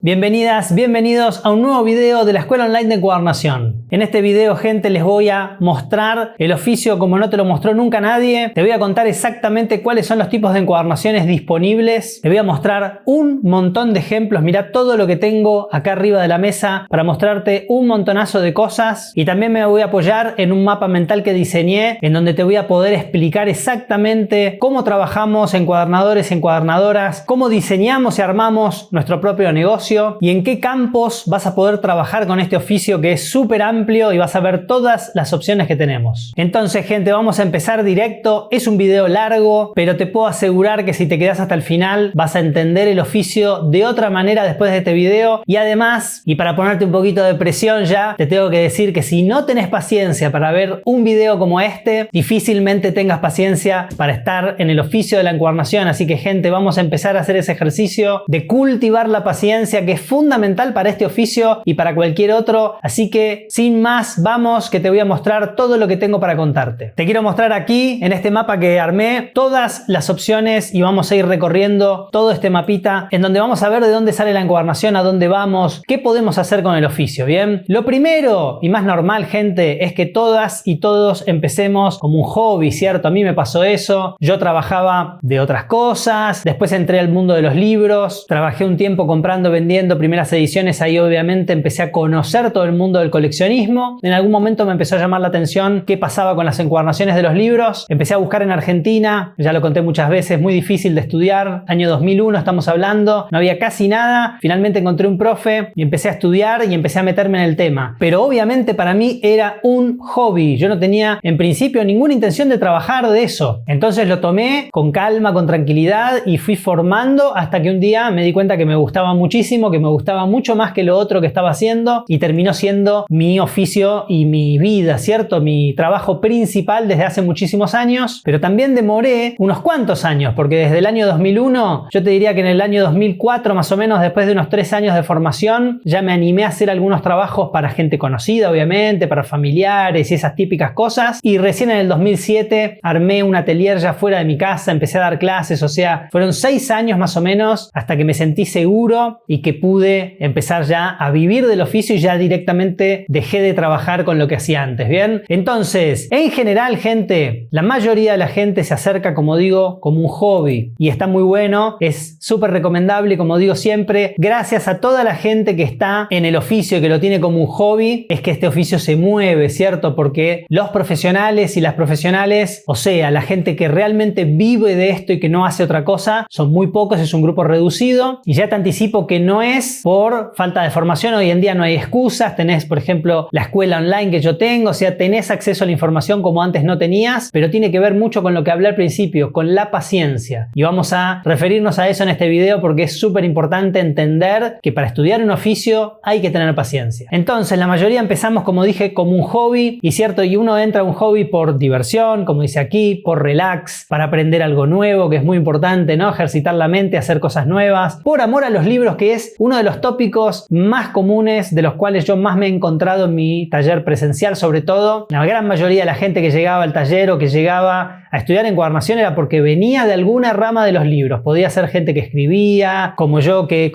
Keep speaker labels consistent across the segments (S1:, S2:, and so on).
S1: Bienvenidas, bienvenidos a un nuevo video de la Escuela Online de Encuadernación. En este video, gente, les voy a mostrar el oficio como no te lo mostró nunca nadie. Te voy a contar exactamente cuáles son los tipos de encuadernaciones disponibles. Te voy a mostrar un montón de ejemplos. Mirá todo lo que tengo acá arriba de la mesa para mostrarte un montonazo de cosas. Y también me voy a apoyar en un mapa mental que diseñé, en donde te voy a poder explicar exactamente cómo trabajamos encuadernadores y encuadernadoras, cómo diseñamos y armamos nuestro propio negocio y en qué campos vas a poder trabajar con este oficio que es súper amplio y vas a ver todas las opciones que tenemos. Entonces, gente, vamos a empezar directo. Es un video largo, pero te puedo asegurar que si te quedas hasta el final vas a entender el oficio de otra manera después de este video. Y además, y para ponerte un poquito de presión ya, te tengo que decir que si no tenés paciencia para ver un video como este, difícilmente tengas paciencia para estar en el oficio de la encuadernación. Así que, gente, vamos a empezar a hacer ese ejercicio de cultivar la paciencia, que es fundamental para este oficio y para cualquier otro. Así que sin más, vamos, que te voy a mostrar todo lo que tengo para contarte. Te quiero mostrar aquí en este mapa que armé todas las opciones y vamos a ir recorriendo todo este mapita en donde vamos a ver de dónde sale la encuadernación, a dónde vamos, qué podemos hacer con el oficio. Bien, lo primero y más normal, gente, es que todas y todos empecemos como un hobby, ¿cierto? A mí me pasó eso. Yo trabajaba de otras cosas, después entré al mundo de los libros, trabajé un tiempo comprando, vendiendo primeras ediciones. Ahí obviamente empecé a conocer todo el mundo del coleccionismo. En algún momento me empezó a llamar la atención qué pasaba con las encuadernaciones de los libros. Empecé a buscar en Argentina, ya lo conté muchas veces, muy difícil de estudiar. Año 2001 estamos hablando, no había casi nada. Finalmente encontré un profe y empecé a estudiar y empecé a meterme en el tema. Pero obviamente para mí era un hobby. Yo no tenía en principio ninguna intención de trabajar de eso. Entonces lo tomé con calma, con tranquilidad y fui formando hasta que un día me di cuenta que me gustaba muchísimo, que me gustaba mucho más que lo otro que estaba haciendo y terminó siendo mi oficio y mi vida, ¿cierto? Mi trabajo principal desde hace muchísimos años, pero también demoré unos cuantos años, porque desde el año 2001, yo te diría que en el año 2004 más o menos, después de unos 3 años de formación, ya me animé a hacer algunos trabajos para gente conocida, obviamente, para familiares y esas típicas cosas, y recién en el 2007 armé un atelier ya fuera de mi casa, empecé a dar clases, o sea, fueron 6 años más o menos hasta que me sentí seguro y que pude empezar ya a vivir del oficio y ya directamente dejé de trabajar con lo que hacía antes, ¿bien? Entonces, en general, gente, la mayoría de la gente se acerca, como digo, como un hobby y está muy bueno, es súper recomendable, como digo siempre, gracias a toda la gente que está en el oficio y que lo tiene como un hobby, es que este oficio se mueve, ¿cierto? Porque los profesionales y las profesionales, o sea, la gente que realmente vive de esto y que no hace otra cosa, son muy pocos, es un grupo reducido y ya te anticipo que no es por falta de formación. Hoy en día no hay excusas. Tenés, por ejemplo, la escuela online que yo tengo, o sea, tenés acceso a la información como antes no tenías, pero tiene que ver mucho con lo que hablé al principio, con la paciencia. Y vamos a referirnos a eso en este video porque es súper importante entender que para estudiar un oficio hay que tener paciencia. Entonces, la mayoría empezamos, como dije, como un hobby, y cierto, y uno entra a un hobby por diversión, como dice aquí, por relax, para aprender algo nuevo, que es muy importante, ¿no? Ejercitar la mente, hacer cosas nuevas, por amor a los libros, que es uno de los tópicos más comunes de los cuales yo más me he encontrado en mi taller presencial. Sobre todo, la gran mayoría de la gente que llegaba al taller o que llegaba a estudiar encuadernación era porque venía de alguna rama de los libros. Podía ser gente que escribía, como yo que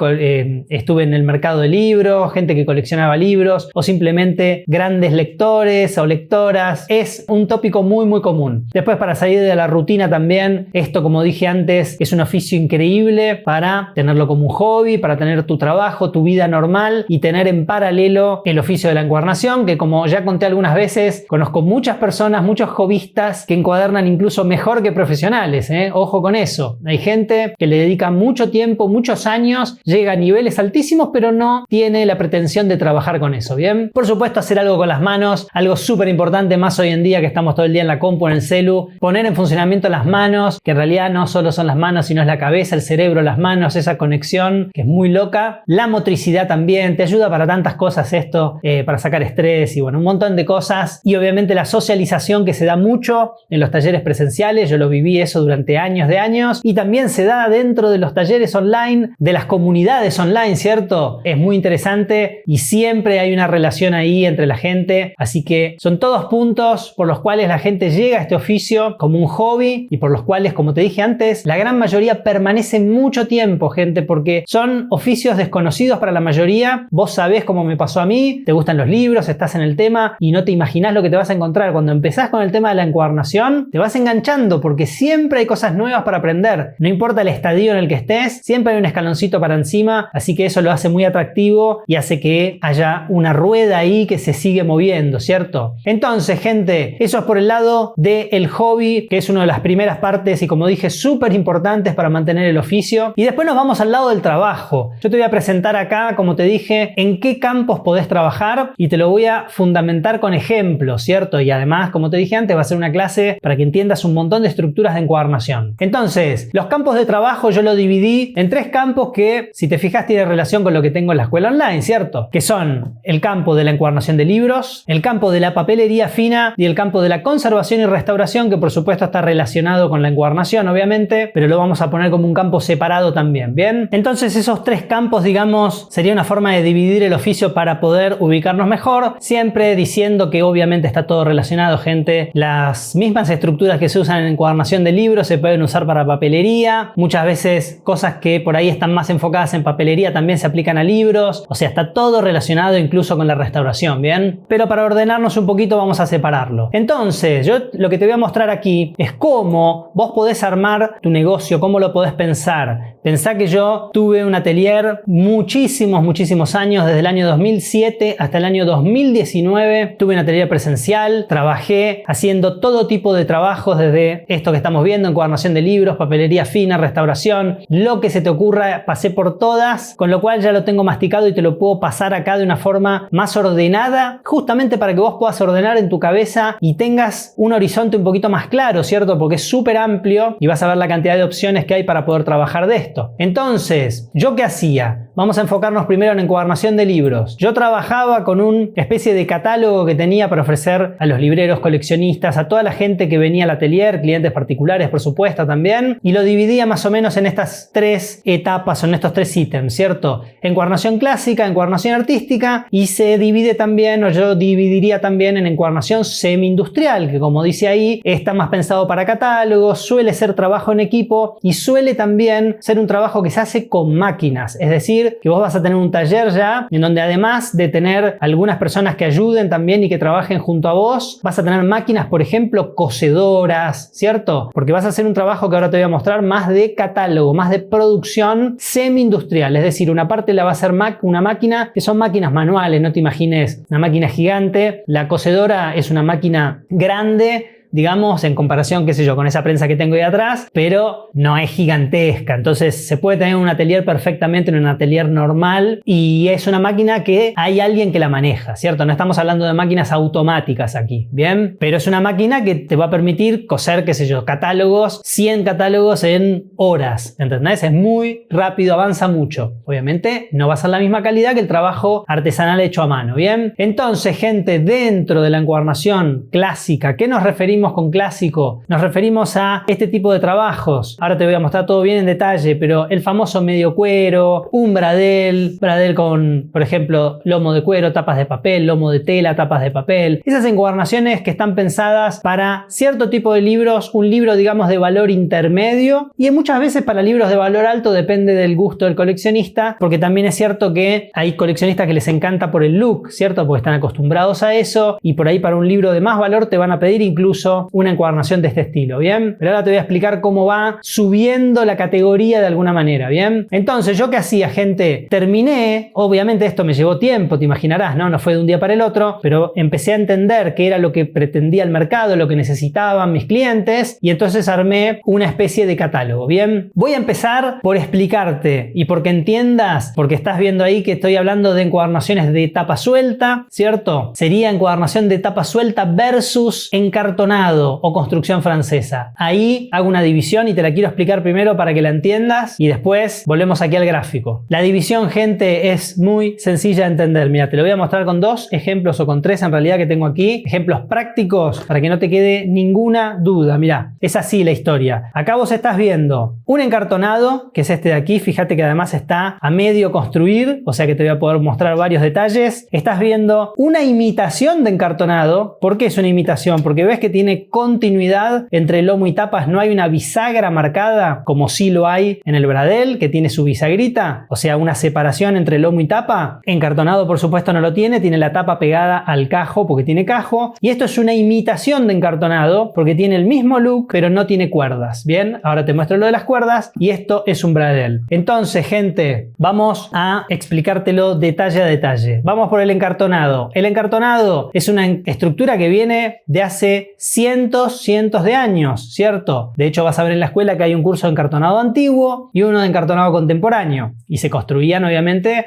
S1: estuve en el mercado de libros, gente que coleccionaba libros o simplemente grandes lectores o lectoras. Es un tópico muy muy común. Después, para salir de la rutina también, esto, como dije antes, es un oficio increíble para tenerlo como un hobby, para tener tu trabajo, tu vida normal y tener en paralelo el oficio de la encuadernación, que como ya conté algunas veces, conozco muchas personas, muchos hobbyistas que encuadernan incluso mejor que profesionales, ¿eh? Ojo con eso. Hay gente que le dedica mucho tiempo, muchos años, llega a niveles altísimos, pero no tiene la pretensión de trabajar con eso, ¿bien? Por supuesto, hacer algo con las manos, algo súper importante más hoy en día que estamos todo el día en la compu, en el celu, poner en funcionamiento las manos, que en realidad no solo son las manos, sino es la cabeza, el cerebro, las manos, esa conexión que es muy loca. La motricidad también, te ayuda para tantas cosas esto, para sacar estrés y bueno, un montón de cosas. Y obviamente la socialización que se da mucho en los talleres presenciales presenciales, yo lo viví eso durante años de años, y también se da dentro de los talleres online, de las comunidades online, ¿cierto? Es muy interesante y siempre hay una relación ahí entre la gente, así que son todos puntos por los cuales la gente llega a este oficio como un hobby y por los cuales, como te dije antes, la gran mayoría permanece mucho tiempo, gente, porque son oficios desconocidos para la mayoría. Vos sabés cómo me pasó a mí, te gustan los libros, estás en el tema y no te imaginás lo que te vas a encontrar. Cuando empezás con el tema de la encuadernación, te vas enganchando porque siempre hay cosas nuevas para aprender. No importa el estadio en el que estés, siempre hay un escaloncito para encima, así que eso lo hace muy atractivo y hace que haya una rueda ahí que se sigue moviendo, ¿cierto? Entonces, gente, eso es por el lado del hobby, que es una de las primeras partes y, como dije, súper importantes para mantener el oficio. Y después nos vamos al lado del trabajo. Yo te voy a presentar acá, como te dije, en qué campos podés trabajar y te lo voy a fundamentar con ejemplos, ¿cierto? Y además, como te dije antes, va a ser una clase para que entiendas un montón de estructuras de encuadernación. Entonces, los campos de trabajo yo lo dividí en 3 campos que, si te fijas, tienen relación con lo que tengo en la escuela online, ¿cierto? Que son el campo de la encuadernación de libros, el campo de la papelería fina y el campo de la conservación y restauración, que por supuesto está relacionado con la encuadernación, obviamente, pero lo vamos a poner como un campo separado también, ¿bien? Entonces, esos 3 campos, digamos, sería una forma de dividir el oficio para poder ubicarnos mejor, siempre diciendo que obviamente está todo relacionado, gente. Las mismas estructuras que se usan en encuadernación de libros se pueden usar para papelería. Muchas veces cosas que por ahí están más enfocadas en papelería también se aplican a libros. O sea, está todo relacionado incluso con la restauración, ¿bien? Pero para ordenarnos un poquito vamos a separarlo. Entonces, yo lo que te voy a mostrar aquí es cómo vos podés armar tu negocio, cómo lo podés pensar. Pensá que yo tuve un atelier muchísimos años, desde el año 2007 hasta el año 2019. Tuve un atelier presencial, trabajé haciendo todo tipo de trabajos, desde esto que estamos viendo, encuadernación de libros, papelería fina, restauración, lo que se te ocurra, pasé por todas, con lo cual ya lo tengo masticado y te lo puedo pasar acá de una forma más ordenada, justamente para que vos puedas ordenar en tu cabeza y tengas un horizonte un poquito más claro, ¿cierto? Porque es súper amplio y vas a ver la cantidad de opciones que hay para poder trabajar de esto. Entonces, ¿yo qué hacía? Vamos a enfocarnos primero en encuadernación de libros. Yo trabajaba con una especie de catálogo que tenía para ofrecer a los libreros, coleccionistas, a toda la gente que venía al atelier, clientes particulares por supuesto también, y lo dividía más o menos en estas 3 etapas o en estos 3 ítems, ¿cierto? Encuadernación clásica, encuadernación artística, y se divide también, o yo dividiría también, en encuadernación semi-industrial, que como dice ahí, está más pensado para catálogos, suele ser trabajo en equipo y suele también ser un trabajo que se hace con máquinas, es decir, que vos vas a tener un taller ya en donde, además de tener algunas personas que ayuden también y que trabajen junto a vos, vas a tener máquinas, por ejemplo, cosedoras, ¿cierto? Porque vas a hacer un trabajo que ahora te voy a mostrar más de catálogo, más de producción semi-industrial, es decir, una parte la va a hacer una máquina que son máquinas manuales, no te imagines una máquina gigante. La cosedora es una máquina grande, digamos, en comparación, qué sé yo, con esa prensa que tengo ahí atrás, pero no es gigantesca. Entonces se puede tener un atelier perfectamente en un atelier normal y es una máquina que hay alguien que la maneja, ¿cierto? No estamos hablando de máquinas automáticas aquí, ¿bien? Pero es una máquina que te va a permitir coser, qué sé yo, catálogos, 100 catálogos en horas, ¿entendés? Es muy rápido, avanza mucho. Obviamente no va a ser la misma calidad que el trabajo artesanal hecho a mano, ¿bien? Entonces, gente, dentro de la encuadernación clásica, ¿qué nos referimos con clásico? Nos referimos a este tipo de trabajos. Ahora te voy a mostrar todo bien en detalle, pero el famoso medio cuero, un bradel con, por ejemplo, lomo de cuero, tapas de papel, lomo de tela, tapas de papel. Esas encuadernaciones que están pensadas para cierto tipo de libros, un libro, digamos, de valor intermedio, y muchas veces para libros de valor alto, depende del gusto del coleccionista, porque también es cierto que hay coleccionistas que les encanta por el look, ¿cierto? Porque están acostumbrados a eso, y por ahí para un libro de más valor te van a pedir incluso una encuadernación de este estilo, ¿bien? Pero ahora te voy a explicar cómo va subiendo la categoría de alguna manera, ¿bien? Entonces, ¿yo qué hacía, gente? Terminé, obviamente esto me llevó tiempo, te imaginarás, ¿no? No fue de un día para el otro, pero empecé a entender qué era lo que pretendía el mercado, lo que necesitaban mis clientes, y entonces armé una especie de catálogo, ¿bien? Voy a empezar por explicarte y porque entiendas, porque estás viendo ahí que estoy hablando de encuadernaciones de tapa suelta, ¿cierto? Sería encuadernación de tapa suelta versus encartonado encartonado o construcción francesa? Ahí hago una división y te la quiero explicar primero para que la entiendas y después volvemos aquí al gráfico. La división, gente, es muy sencilla de entender. Mira, te lo voy a mostrar con 2 ejemplos o con 3 en realidad que tengo aquí. Ejemplos prácticos para que no te quede ninguna duda. Mira, es así la historia. Acá vos estás viendo un encartonado, que es este de aquí. Fíjate que además está a medio construir, o sea que te voy a poder mostrar varios detalles. Estás viendo una imitación de encartonado. ¿Por qué es una imitación? Porque ves que tiene continuidad entre lomo y tapas. No hay una bisagra marcada como sí lo hay en el Bradel, que tiene su bisagrita, o sea, una separación entre lomo y tapa. Encartonado, por supuesto, no lo tiene la tapa pegada al cajo porque tiene cajo. Y esto es una imitación de encartonado porque tiene el mismo look, pero no tiene cuerdas. Bien, ahora te muestro lo de las cuerdas y esto es un Bradel. Entonces, gente, vamos a explicártelo detalle a detalle. Vamos por el encartonado. El encartonado es una estructura que viene de hace cientos de años, ¿cierto? De hecho, vas a ver en la escuela que hay un curso de encartonado antiguo y uno de encartonado contemporáneo. Y se construían, obviamente,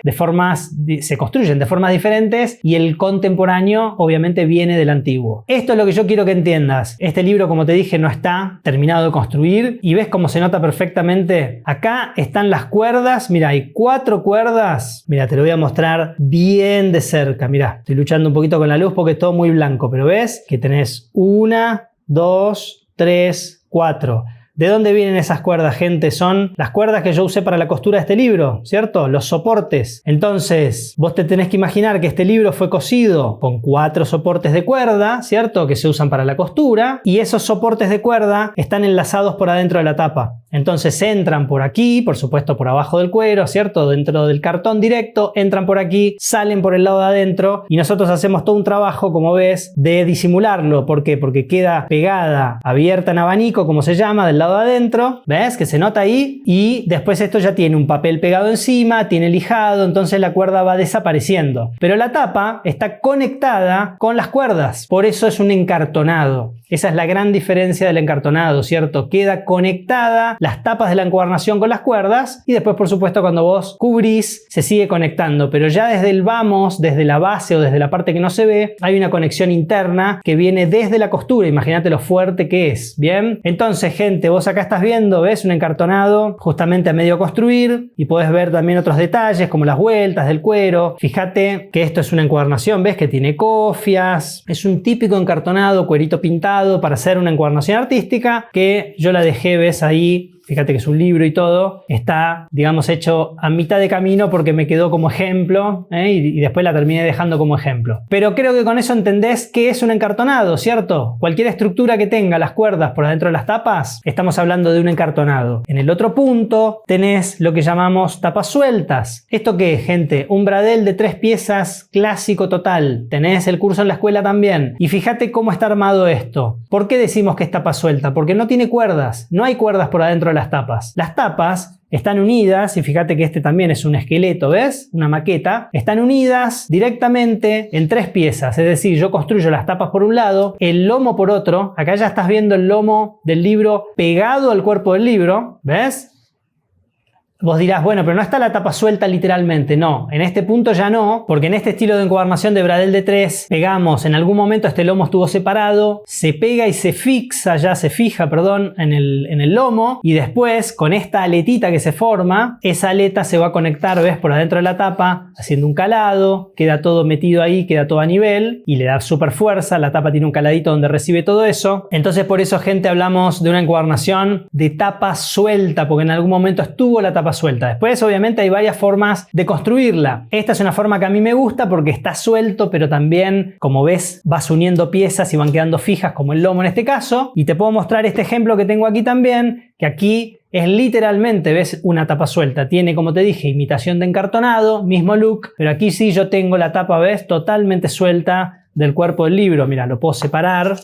S1: se construyen de formas diferentes y el contemporáneo, obviamente, viene del antiguo. Esto es lo que yo quiero que entiendas. Este libro, como te dije, no está terminado de construir y ves cómo se nota perfectamente. Acá están las cuerdas. Mira, hay 4 cuerdas. Mira, te lo voy a mostrar bien de cerca. Mira, estoy luchando un poquito con la luz porque es todo muy blanco, pero ves que tenés 1, 2, 3, 4. ¿De dónde vienen esas cuerdas, gente? Son las cuerdas que yo usé para la costura de este libro, ¿cierto? Los soportes. Entonces, vos te tenés que imaginar que este libro fue cosido con 4 soportes de cuerda, ¿cierto? Que se usan para la costura. Y esos soportes de cuerda están enlazados por adentro de la tapa. Entonces entran por aquí, por supuesto por abajo del cuero, ¿cierto? Dentro del cartón directo, entran por aquí, salen por el lado de adentro y nosotros hacemos todo un trabajo, como ves, de disimularlo. ¿Por qué? Porque queda pegada, abierta en abanico, como se llama, del lado de adentro. ¿Ves? Que se nota ahí. Y después esto ya tiene un papel pegado encima, tiene lijado, entonces la cuerda va desapareciendo. Pero la tapa está conectada con las cuerdas. Por eso es un encartonado. Esa es la gran diferencia del encartonado, ¿cierto? Queda conectada las tapas de la encuadernación con las cuerdas y después, por supuesto, cuando vos cubrís, se sigue conectando. Pero ya desde el vamos, desde la base o desde la parte que no se ve, hay una conexión interna que viene desde la costura. Imagínate lo fuerte que es, ¿bien? Entonces, gente, vos acá estás viendo, ¿ves? Un encartonado justamente a medio construir y podés ver también otros detalles como las vueltas del cuero. Fíjate que esto es una encuadernación, ¿ves? Que tiene cofias. Es un típico encartonado, cuerito pintado para hacer una encuadernación artística que yo la dejé, ves ahí. Fíjate que es un libro y todo, está, digamos, hecho a mitad de camino porque me quedó como ejemplo, y después la terminé dejando como ejemplo. Pero creo que con eso entendés qué es un encartonado, ¿cierto? Cualquier estructura que tenga las cuerdas por adentro de las tapas, estamos hablando de un encartonado. En el otro punto tenés lo que llamamos tapas sueltas. ¿Esto qué es, gente? Un Bradel de 3 piezas clásico total. Tenés el curso en la escuela también. Y fíjate cómo está armado esto. ¿Por qué decimos que es tapa suelta? Porque no tiene cuerdas. No hay cuerdas por adentro de las tapas. Las tapas están unidas, y fíjate que este también es un esqueleto, ¿ves? Una maqueta. Están unidas directamente en 3 piezas. Es decir, yo construyo las tapas por un lado, el lomo por otro. Acá ya estás viendo el lomo del libro pegado al cuerpo del libro, ¿ves? Vos dirás, bueno, pero no está la tapa suelta literalmente. No, en este punto ya no, porque en este estilo de encuadernación de Bradel de 3 pegamos, en algún momento este lomo estuvo separado, se pega y se fija en el lomo, y después con esta aletita que se forma, esa aleta se va a conectar, ¿ves? Por adentro de la tapa, haciendo un calado, queda todo metido ahí, queda todo a nivel y le da súper fuerza. La tapa tiene un caladito donde recibe todo eso. Entonces por eso, gente, hablamos de una encuadernación de tapa suelta, porque en algún momento estuvo la tapa suelta. Después, obviamente, hay varias formas de construirla. Esta es una forma que a mí me gusta porque está suelto, pero también, como ves, vas uniendo piezas y van quedando fijas, como el lomo en este caso. Y te puedo mostrar este ejemplo que tengo aquí también, que aquí es literalmente, ¿ves? Una tapa suelta. Tiene, como te dije, imitación de encartonado, mismo look, pero aquí sí yo tengo la tapa, ¿ves? Totalmente suelta del cuerpo del libro. Mira, lo puedo separar,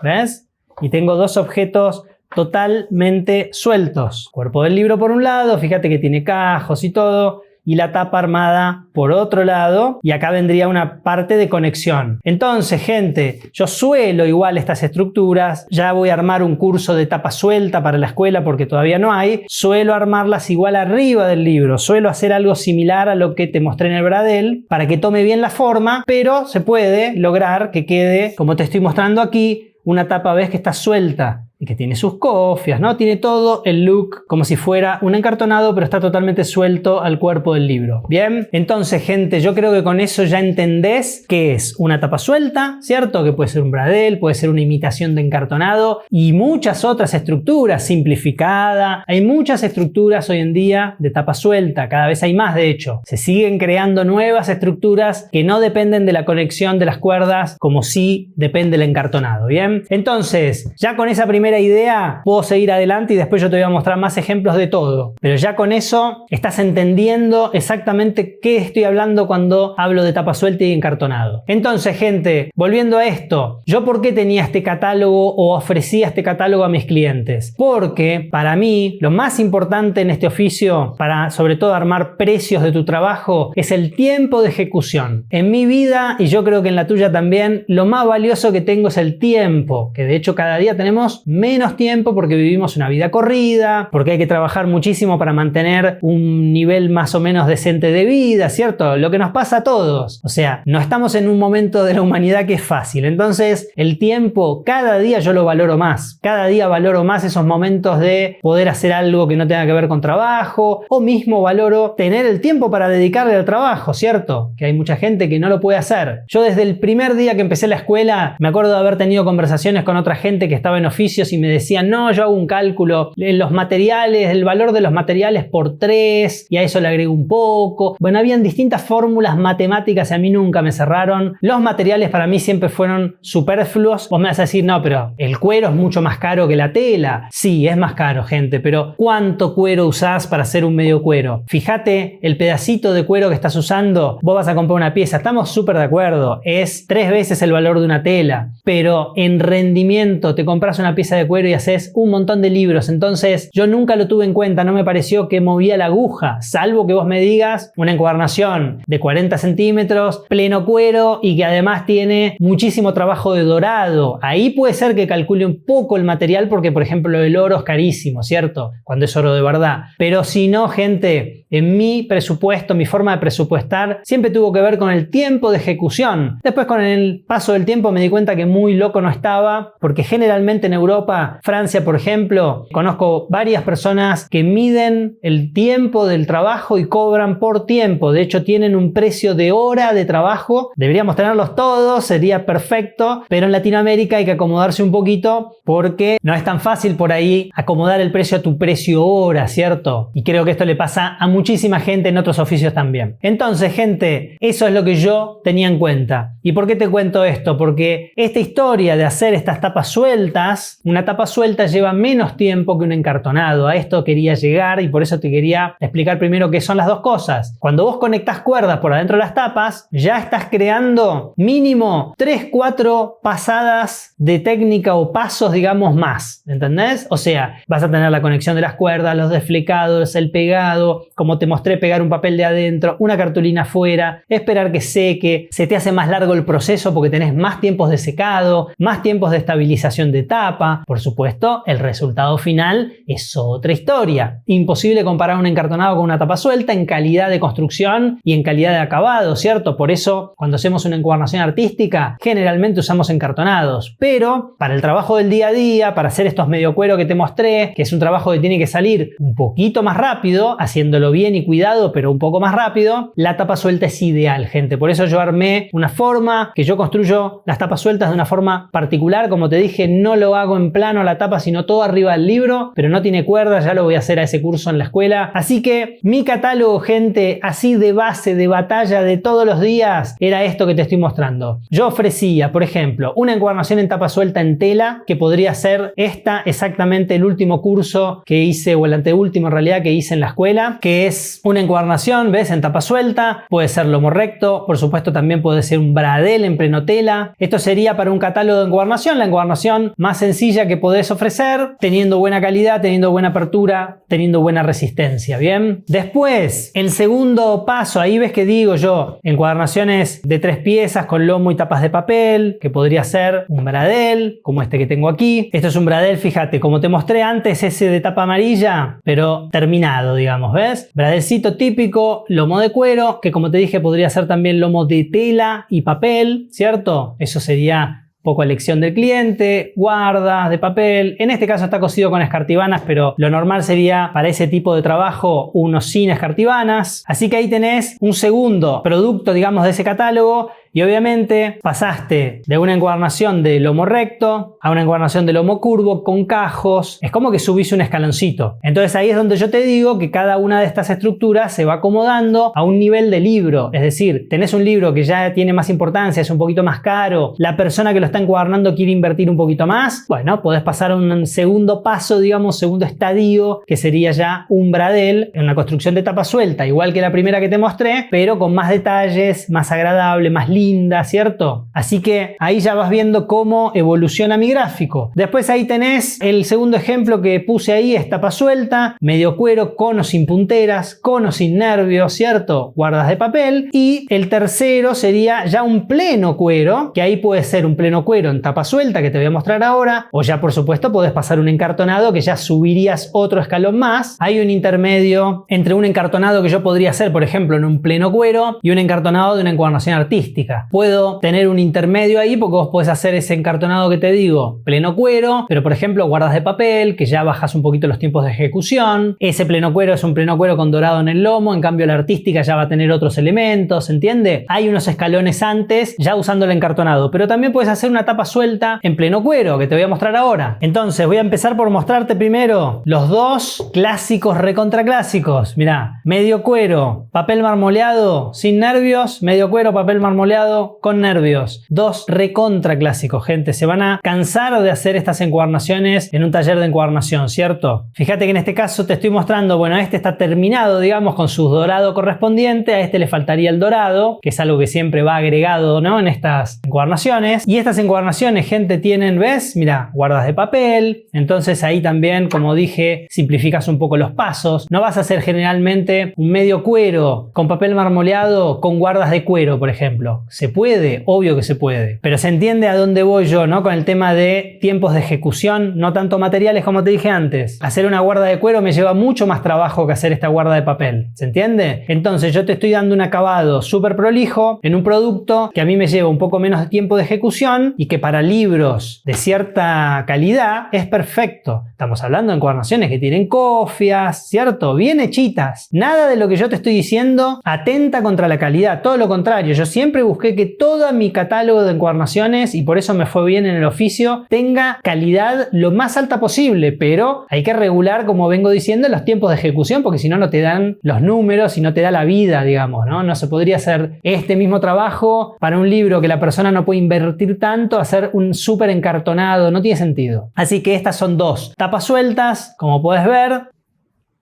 S1: ¿ves? Y tengo 2 objetos totalmente sueltos. Cuerpo del libro por un lado, fíjate que tiene cajos y todo, y la tapa armada por otro lado, y acá vendría una parte de conexión. Entonces, gente, yo suelo igual estas estructuras, ya voy a armar un curso de tapa suelta para la escuela porque todavía no hay, suelo armarlas igual arriba del libro, suelo hacer algo similar a lo que te mostré en el Bradel para que tome bien la forma, pero se puede lograr que quede, como te estoy mostrando aquí, una tapa ves que está suelta y que tiene sus cofias, ¿no? Tiene todo el look como si fuera un encartonado, pero está totalmente suelto al cuerpo del libro. Bien, entonces gente, yo creo que con eso ya entendés qué es una tapa suelta, ¿cierto? Que puede ser un bradel, puede ser una imitación de encartonado y muchas otras estructuras, simplificada. Hay muchas estructuras hoy en día de tapa suelta, cada vez hay más de hecho. Se siguen creando nuevas estructuras que no dependen de la conexión de las cuerdas como sí depende el encartonado, ¿bien? Entonces, ya con esa primera idea puedo seguir adelante y después yo te voy a mostrar más ejemplos de todo. Pero ya con eso estás entendiendo exactamente qué estoy hablando cuando hablo de tapa suelta y encartonado. Entonces, gente, volviendo a esto, ¿yo por qué tenía este catálogo o ofrecía este catálogo a mis clientes? Porque para mí lo más importante en este oficio, para sobre todo armar precios de tu trabajo, es el tiempo de ejecución. En mi vida, y yo creo que en la tuya también, lo más valioso que tengo es el tiempo, que de hecho cada día tenemos menos tiempo porque vivimos una vida corrida, porque hay que trabajar muchísimo para mantener un nivel más o menos decente de vida, ¿cierto? Lo que nos pasa a todos. O sea, no estamos en un momento de la humanidad que es fácil. Entonces, el tiempo, cada día yo lo valoro más. Cada día valoro más esos momentos de poder hacer algo que no tenga que ver con trabajo, o mismo valoro tener el tiempo para dedicarle al trabajo, ¿cierto? Que hay mucha gente que no lo puede hacer. Yo desde el primer día que empecé la escuela, me acuerdo de haber tenido conversaciones con otra gente que estaba en oficios y me decían, no, yo hago un cálculo en los materiales, el valor de los materiales por 3 y a eso le agrego un poco. Bueno, habían distintas fórmulas matemáticas y a mí nunca me cerraron. Los materiales para mí siempre fueron superfluos. Vos me vas a decir, no, pero el cuero es mucho más caro que la tela. Sí, es más caro, gente, pero ¿cuánto cuero usás para hacer un medio cuero? Fíjate el pedacito de cuero que estás usando. Vos vas a comprar una pieza, estamos súper de acuerdo, es 3 veces el valor de una tela, pero en rendimiento te compras una pieza de cuero y haces un montón de libros. Entonces yo nunca lo tuve en cuenta, no me pareció que movía la aguja, salvo que vos me digas una encuadernación de 40 centímetros, pleno cuero y que además tiene muchísimo trabajo de dorado. Ahí puede ser que calcule un poco el material porque, por ejemplo, el oro es carísimo, ¿cierto? Cuando es oro de verdad. Pero si no, gente, en mi presupuesto, mi forma de presupuestar siempre tuvo que ver con el tiempo de ejecución. Después, con el paso del tiempo, me di cuenta que muy loco no estaba, porque generalmente en Europa, Francia, por ejemplo, conozco varias personas que miden el tiempo del trabajo y cobran por tiempo. De hecho, tienen un precio de hora de trabajo. Deberíamos tenerlos todos, sería perfecto, pero en Latinoamérica hay que acomodarse un poquito porque no es tan fácil por ahí acomodar el precio a tu precio hora, ¿cierto? Y creo que esto le pasa a muchísima gente en otros oficios también. Entonces, gente, eso es lo que yo tenía en cuenta. ¿Y por qué te cuento esto? Porque esta historia de hacer estas tapas sueltas, una tapa suelta lleva menos tiempo que un encartonado. A esto quería llegar y por eso te quería explicar primero qué son las dos cosas. Cuando vos conectás cuerdas por adentro de las tapas, ya estás creando mínimo 3-4 pasadas de técnica o pasos, digamos, más. ¿Entendés? O sea, vas a tener la conexión de las cuerdas, los desflecados, el pegado, como te mostré, pegar un papel de adentro, una cartulina afuera, esperar que seque, se te hace más largo el proceso porque tenés más tiempos de secado, más tiempos de estabilización de tapa. Por supuesto, el resultado final es otra historia. Imposible comparar un encartonado con una tapa suelta en calidad de construcción y en calidad de acabado, ¿cierto? Por eso, cuando hacemos una encuadernación artística, generalmente usamos encartonados. Pero para el trabajo del día a día, para hacer estos medio cuero que te mostré, que es un trabajo que tiene que salir un poquito más rápido, haciéndolo bien y cuidado, pero un poco más rápido, la tapa suelta es ideal, gente. Por eso yo armé una forma que yo construyo las tapas sueltas de una forma particular. Como te dije, no lo hago en plano la tapa, sino todo arriba del libro, pero no tiene cuerdas, ya lo voy a hacer a ese curso en la escuela. Así que mi catálogo, gente, así de base, de batalla, de todos los días, era esto que te estoy mostrando. Yo ofrecía, por ejemplo, una encuadernación en tapa suelta en tela, que podría ser exactamente el último curso que hice, o el anteúltimo en realidad, que hice en la escuela, que es una encuadernación, ¿ves? En tapa suelta, puede ser lomo recto, por supuesto también puede ser un bradel en pleno tela. Esto sería para un catálogo de encuadernación, la encuadernación más sencilla que podés ofrecer, teniendo buena calidad, teniendo buena apertura, teniendo buena resistencia, ¿bien? Después, el segundo paso, ahí ves que digo yo, encuadernaciones de 3 piezas con lomo y tapas de papel, que podría ser un bradel, como este que tengo aquí. Esto es un bradel, fíjate, como te mostré antes, ese de tapa amarilla, pero terminado, digamos, ¿ves? Bradelcito típico, lomo de cuero, que como te dije podría ser también lomo de tela y papel, ¿cierto? Eso sería poco a elección del cliente, guardas de papel. En este caso está cosido con escartibanas, pero lo normal sería para ese tipo de trabajo uno sin escartibanas. Así que ahí tenés un segundo producto, digamos, de ese catálogo. Y obviamente pasaste de una encuadernación de lomo recto a una encuadernación de lomo curvo con cajos. Es como que subís un escaloncito. Entonces ahí es donde yo te digo que cada una de estas estructuras se va acomodando a un nivel de libro. Es decir, tenés un libro que ya tiene más importancia, es un poquito más caro. La persona que lo está encuadernando quiere invertir un poquito más. Bueno, podés pasar a un segundo paso, digamos, segundo estadio, que sería ya un bradel en una construcción de tapa suelta, igual que la primera que te mostré, pero con más detalles, más agradable, más linda, ¿cierto? Así que ahí ya vas viendo cómo evoluciona mi gráfico. Después ahí tenés el segundo ejemplo que puse ahí, es tapa suelta, medio cuero, cono sin punteras, cono sin nervios, ¿cierto? Guardas de papel. Y el tercero sería ya un pleno cuero, que ahí puede ser un pleno cuero en tapa suelta, que te voy a mostrar ahora, o ya por supuesto podés pasar un encartonado, que ya subirías otro escalón más. Hay un intermedio entre un encartonado que yo podría hacer, por ejemplo, en un pleno cuero, y un encartonado de una encuadernación artística. Puedo tener un intermedio ahí porque vos podés hacer ese encartonado que te digo, pleno cuero, pero por ejemplo guardas de papel, que ya bajas un poquito los tiempos de ejecución. Ese pleno cuero es un pleno cuero con dorado en el lomo, en cambio la artística ya va a tener otros elementos, ¿entiende? Hay unos escalones antes ya usando el encartonado, pero también puedes hacer una tapa suelta en pleno cuero, que te voy a mostrar ahora. Entonces voy a empezar por mostrarte primero los dos clásicos recontra clásicos. Mirá, medio cuero, papel marmoleado sin nervios, medio cuero, papel marmoleado con nervios. Dos recontra clásicos, gente. Se van a cansar de hacer estas encuadernaciones en un taller de encuadernación, ¿cierto? Fíjate que en este caso te estoy mostrando, bueno, este está terminado, digamos, con su dorado correspondiente. A este le faltaría el dorado, que es algo que siempre va agregado, ¿no?, en estas encuadernaciones. Y estas encuadernaciones, gente, tienen, ¿ves? Mira, guardas de papel. Entonces ahí también, como dije, simplificas un poco los pasos. No vas a hacer generalmente un medio cuero con papel marmoleado con guardas de cuero, por ejemplo. ¿Se puede? Obvio que se puede. Pero se entiende a dónde voy yo, ¿no? Con el tema de tiempos de ejecución, no tanto materiales como te dije antes. Hacer una guarda de cuero me lleva mucho más trabajo que hacer esta guarda de papel. ¿Se entiende? Entonces yo te estoy dando un acabado súper prolijo en un producto que a mí me lleva un poco menos de tiempo de ejecución y que para libros de cierta calidad es perfecto. Estamos hablando de encuadernaciones que tienen cofias, ¿cierto? Bien hechitas. Nada de lo que yo te estoy diciendo atenta contra la calidad. Todo lo contrario. Yo siempre busqué que todo mi catálogo de encuadernaciones, y por eso me fue bien en el oficio, tenga calidad lo más alta posible, pero hay que regular, como vengo diciendo, los tiempos de ejecución, porque si no, no te dan los números y no te da la vida, digamos, ¿no? No se podría hacer este mismo trabajo para un libro que la persona no puede invertir tanto, hacer un súper encartonado, no tiene sentido. Así que estas son dos tapas sueltas, como puedes ver,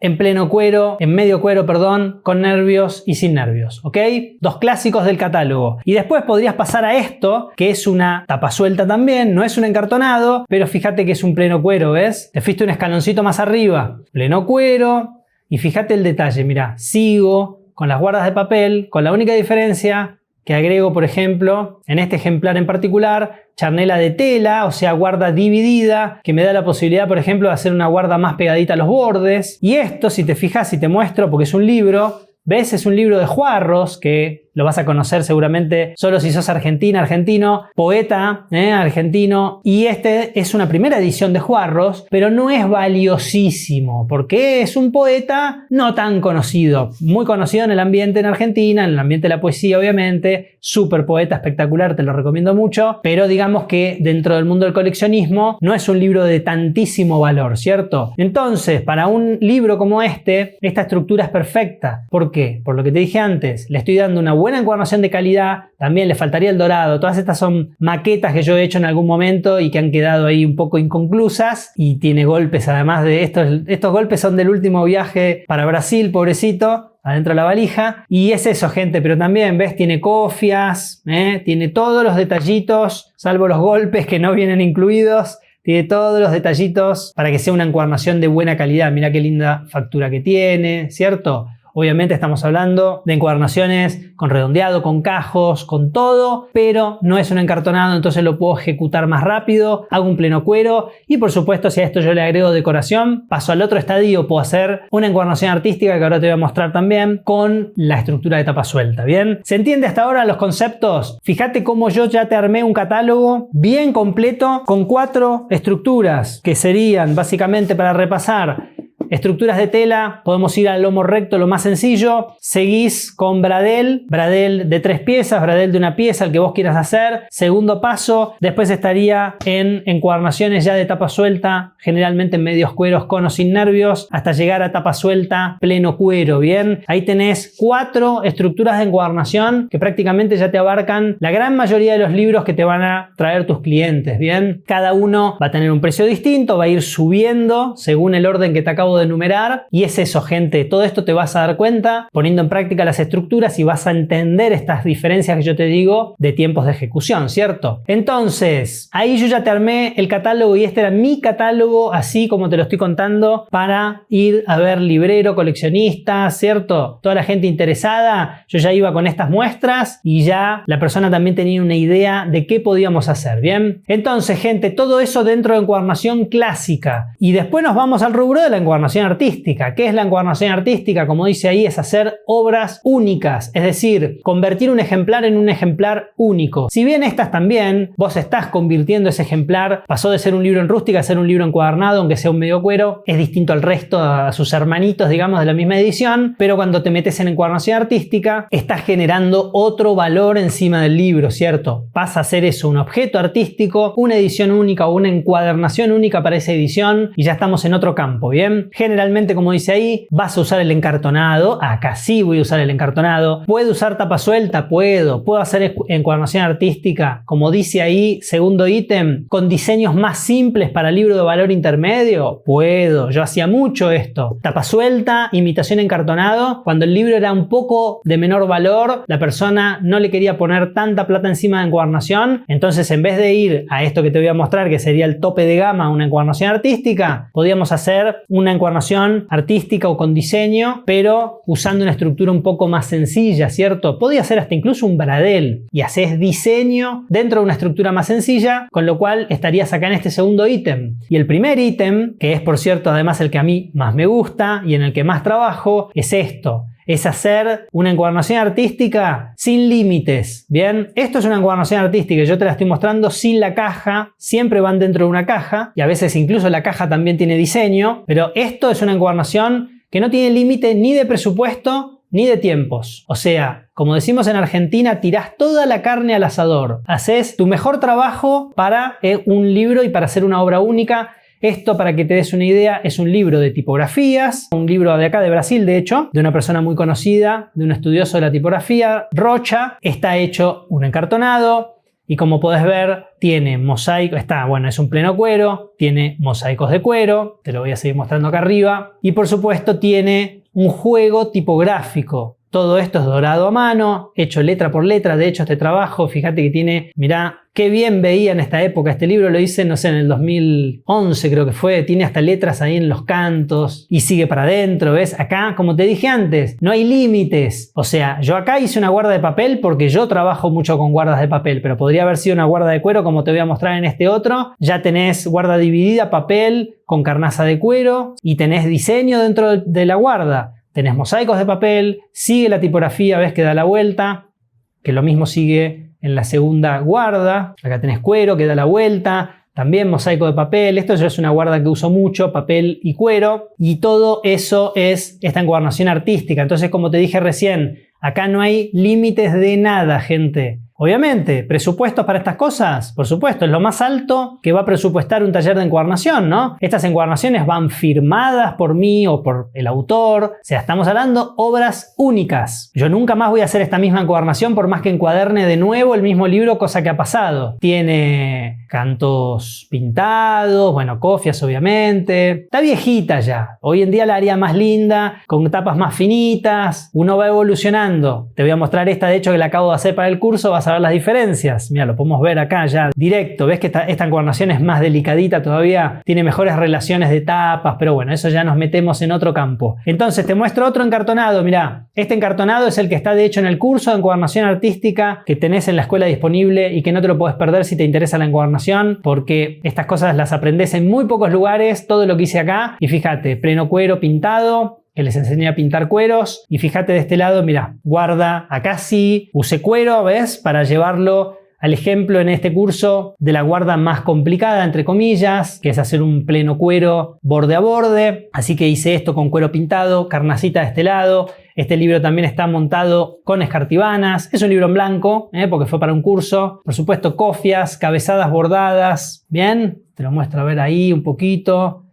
S1: en pleno cuero, en medio cuero, perdón, con nervios y sin nervios, ¿ok? Dos clásicos del catálogo. Y después podrías pasar a esto, que es una tapa suelta también, no es un encartonado, pero fíjate que es un pleno cuero, ¿ves? Te fuiste un escaloncito más arriba, pleno cuero, y fíjate el detalle, mira, sigo con las guardas de papel, con la única diferencia que agrego, por ejemplo, en este ejemplar en particular, charnela de tela, o sea, guarda dividida, que me da la posibilidad, por ejemplo, de hacer una guarda más pegadita a los bordes. Y esto, si te fijas, si te muestro, porque es un libro, ¿ves? Es un libro de Juarros, que lo vas a conocer seguramente solo si sos argentino, poeta argentino. Y este es una primera edición de Juarros, pero no es valiosísimo, porque es un poeta no tan conocido. Muy conocido en el ambiente en Argentina, en el ambiente de la poesía, obviamente. Súper poeta, espectacular, te lo recomiendo mucho. Pero digamos que dentro del mundo del coleccionismo no es un libro de tantísimo valor, ¿cierto? Entonces, para un libro como este, esta estructura es perfecta. ¿Por qué? Por lo que te dije antes, le estoy dando una buena encuadernación de calidad, también le faltaría el dorado. Todas estas son maquetas que yo he hecho en algún momento y que han quedado ahí un poco inconclusas, y tiene golpes, además de estos golpes son del último viaje para Brasil, pobrecito, adentro de la valija. Y es eso, gente, pero también, ¿ves? Tiene cofias, tiene todos los detallitos, salvo los golpes que no vienen incluidos. Tiene todos los detallitos para que sea una encuadernación de buena calidad. Mira qué linda factura que tiene, ¿cierto? Obviamente estamos hablando de encuadernaciones con redondeado, con cajos, con todo, pero no es un encartonado, entonces lo puedo ejecutar más rápido, hago un pleno cuero y por supuesto si a esto yo le agrego decoración, paso al otro estadio, puedo hacer una encuadernación artística que ahora te voy a mostrar también con la estructura de tapa suelta, ¿bien? ¿Se entiende hasta ahora los conceptos? Fíjate cómo yo ya te armé un catálogo bien completo con 4 estructuras que serían básicamente, para repasar, estructuras de tela, podemos ir al lomo recto, lo más sencillo. Seguís con bradel de 3 piezas, bradel de 1 pieza, el que vos quieras hacer. Segundo paso, después estaría en encuadernaciones ya de tapa suelta, generalmente en medios cueros con o sin nervios, hasta llegar a tapa suelta, pleno cuero, ¿bien? Ahí tenés 4 estructuras de encuadernación que prácticamente ya te abarcan la gran mayoría de los libros que te van a traer tus clientes, ¿bien? Cada uno va a tener un precio distinto, va a ir subiendo según el orden que te acabo de enumerar, y es eso, gente. Todo esto te vas a dar cuenta poniendo en práctica las estructuras y vas a entender estas diferencias que yo te digo de tiempos de ejecución, ¿cierto? Entonces, ahí yo ya te armé el catálogo y este era mi catálogo, así como te lo estoy contando, para ir a ver librero, coleccionista, ¿cierto? Toda la gente interesada, yo ya iba con estas muestras y ya la persona también tenía una idea de qué podíamos hacer, ¿bien? Entonces, gente, todo eso dentro de encuadernación clásica, y después nos vamos al rubro de la encuadernación artística. ¿Qué es la encuadernación artística? Como dice ahí, es hacer obras únicas, es decir, convertir un ejemplar en un ejemplar único. Si bien estas también, vos estás convirtiendo ese ejemplar, pasó de ser un libro en rústica a ser un libro encuadernado, aunque sea un medio cuero, es distinto al resto, a sus hermanitos, digamos, de la misma edición, pero cuando te metes en encuadernación artística, estás generando otro valor encima del libro, ¿cierto? Pasa a ser eso, un objeto artístico, una edición única o una encuadernación única para esa edición, y ya estamos en otro campo, ¿bien? Generalmente, como dice ahí, vas a usar el encartonado. Acá sí voy a usar el encartonado. ¿Puedo usar tapa suelta? Puedo hacer encuadernación artística, como dice ahí, segundo ítem, con diseños más simples para libro de valor intermedio. Puedo. Yo hacía mucho esto. Tapa suelta, imitación encartonado. Cuando el libro era un poco de menor valor, la persona no le quería poner tanta plata encima de encuadernación. Entonces, en vez de ir a esto que te voy a mostrar, que sería el tope de gama, una encuadernación artística, podíamos hacer una encuadernación artística o con diseño, pero usando una estructura un poco más sencilla, ¿cierto? Podía ser hasta incluso un bradel y haces diseño dentro de una estructura más sencilla, con lo cual estarías acá en este segundo ítem. Y el primer ítem, que es por cierto además el que a mí más me gusta y en el que más trabajo, es esto. Es hacer una encuadernación artística sin límites, ¿bien? Esto es una encuadernación artística y yo te la estoy mostrando sin la caja, siempre van dentro de una caja y a veces incluso la caja también tiene diseño, pero esto es una encuadernación que no tiene límite ni de presupuesto ni de tiempos. O sea, como decimos en Argentina, tirás toda la carne al asador, haces tu mejor trabajo para un libro y para hacer una obra única. Esto, para que te des una idea, es un libro de tipografías, un libro de acá de Brasil, de hecho, de una persona muy conocida, de un estudioso de la tipografía, Rocha. Está hecho un encartonado y como podés ver, tiene mosaico, es un pleno cuero, tiene mosaicos de cuero, te lo voy a seguir mostrando acá arriba, y por supuesto tiene un juego tipográfico. Todo esto es dorado a mano, hecho letra por letra. De hecho, este trabajo, fíjate que tiene, mirá, qué bien veía en esta época. Este libro lo hice, no sé, en el 2011 creo que fue. Tiene hasta letras ahí en los cantos y sigue para adentro, ¿ves? Acá, como te dije antes, no hay límites. O sea, yo acá hice una guarda de papel porque yo trabajo mucho con guardas de papel, pero podría haber sido una guarda de cuero como te voy a mostrar en este otro. Ya tenés guarda dividida, papel con carnaza de cuero y tenés diseño dentro de la guarda. Tenés mosaicos de papel, sigue la tipografía, ves que da la vuelta, que lo mismo sigue en la segunda guarda. Acá tenés cuero que da la vuelta, también mosaico de papel. Esto ya es una guarda que uso mucho, papel y cuero. Y todo eso es esta encuadernación artística. Entonces, como te dije recién, acá no hay límites de nada, gente. Obviamente, presupuestos para estas cosas, por supuesto, es lo más alto que va a presupuestar un taller de encuadernación, ¿no? Estas encuadernaciones van firmadas por mí o por el autor, o sea, estamos hablando obras únicas. Yo nunca más voy a hacer esta misma encuadernación por más que encuaderne de nuevo el mismo libro, cosa que ha pasado. Tiene cantos pintados, bueno, cofias obviamente. Está viejita ya, hoy en día la haría más linda, con tapas más finitas, uno va evolucionando. Te voy a mostrar esta, de hecho, que la acabo de hacer para el curso, vas a a ver las diferencias. Mira, lo podemos ver acá ya directo. ¿Ves que esta encuadernación es más delicadita todavía? Tiene mejores relaciones de tapas, pero bueno, eso ya nos metemos en otro campo. Entonces te muestro otro encartonado. Mira, este encartonado es el que está de hecho en el curso de encuadernación artística que tenés en la escuela disponible y que no te lo podés perder si te interesa la encuadernación, porque estas cosas las aprendés en muy pocos lugares, todo lo que hice acá. Y fíjate, pleno cuero pintado, que les enseñé a pintar cueros. Y fíjate de este lado, mira, guarda, acá sí usé cuero, ¿ves? Para llevarlo al ejemplo en este curso de la guarda más complicada, entre comillas, que es hacer un pleno cuero borde a borde. Así que hice esto con cuero pintado, carnacita de este lado. Este libro también está montado con escartibanas. Es un libro en blanco, porque fue para un curso. Por supuesto, cofias, cabezadas bordadas. Bien, te lo muestro a ver ahí un poquito.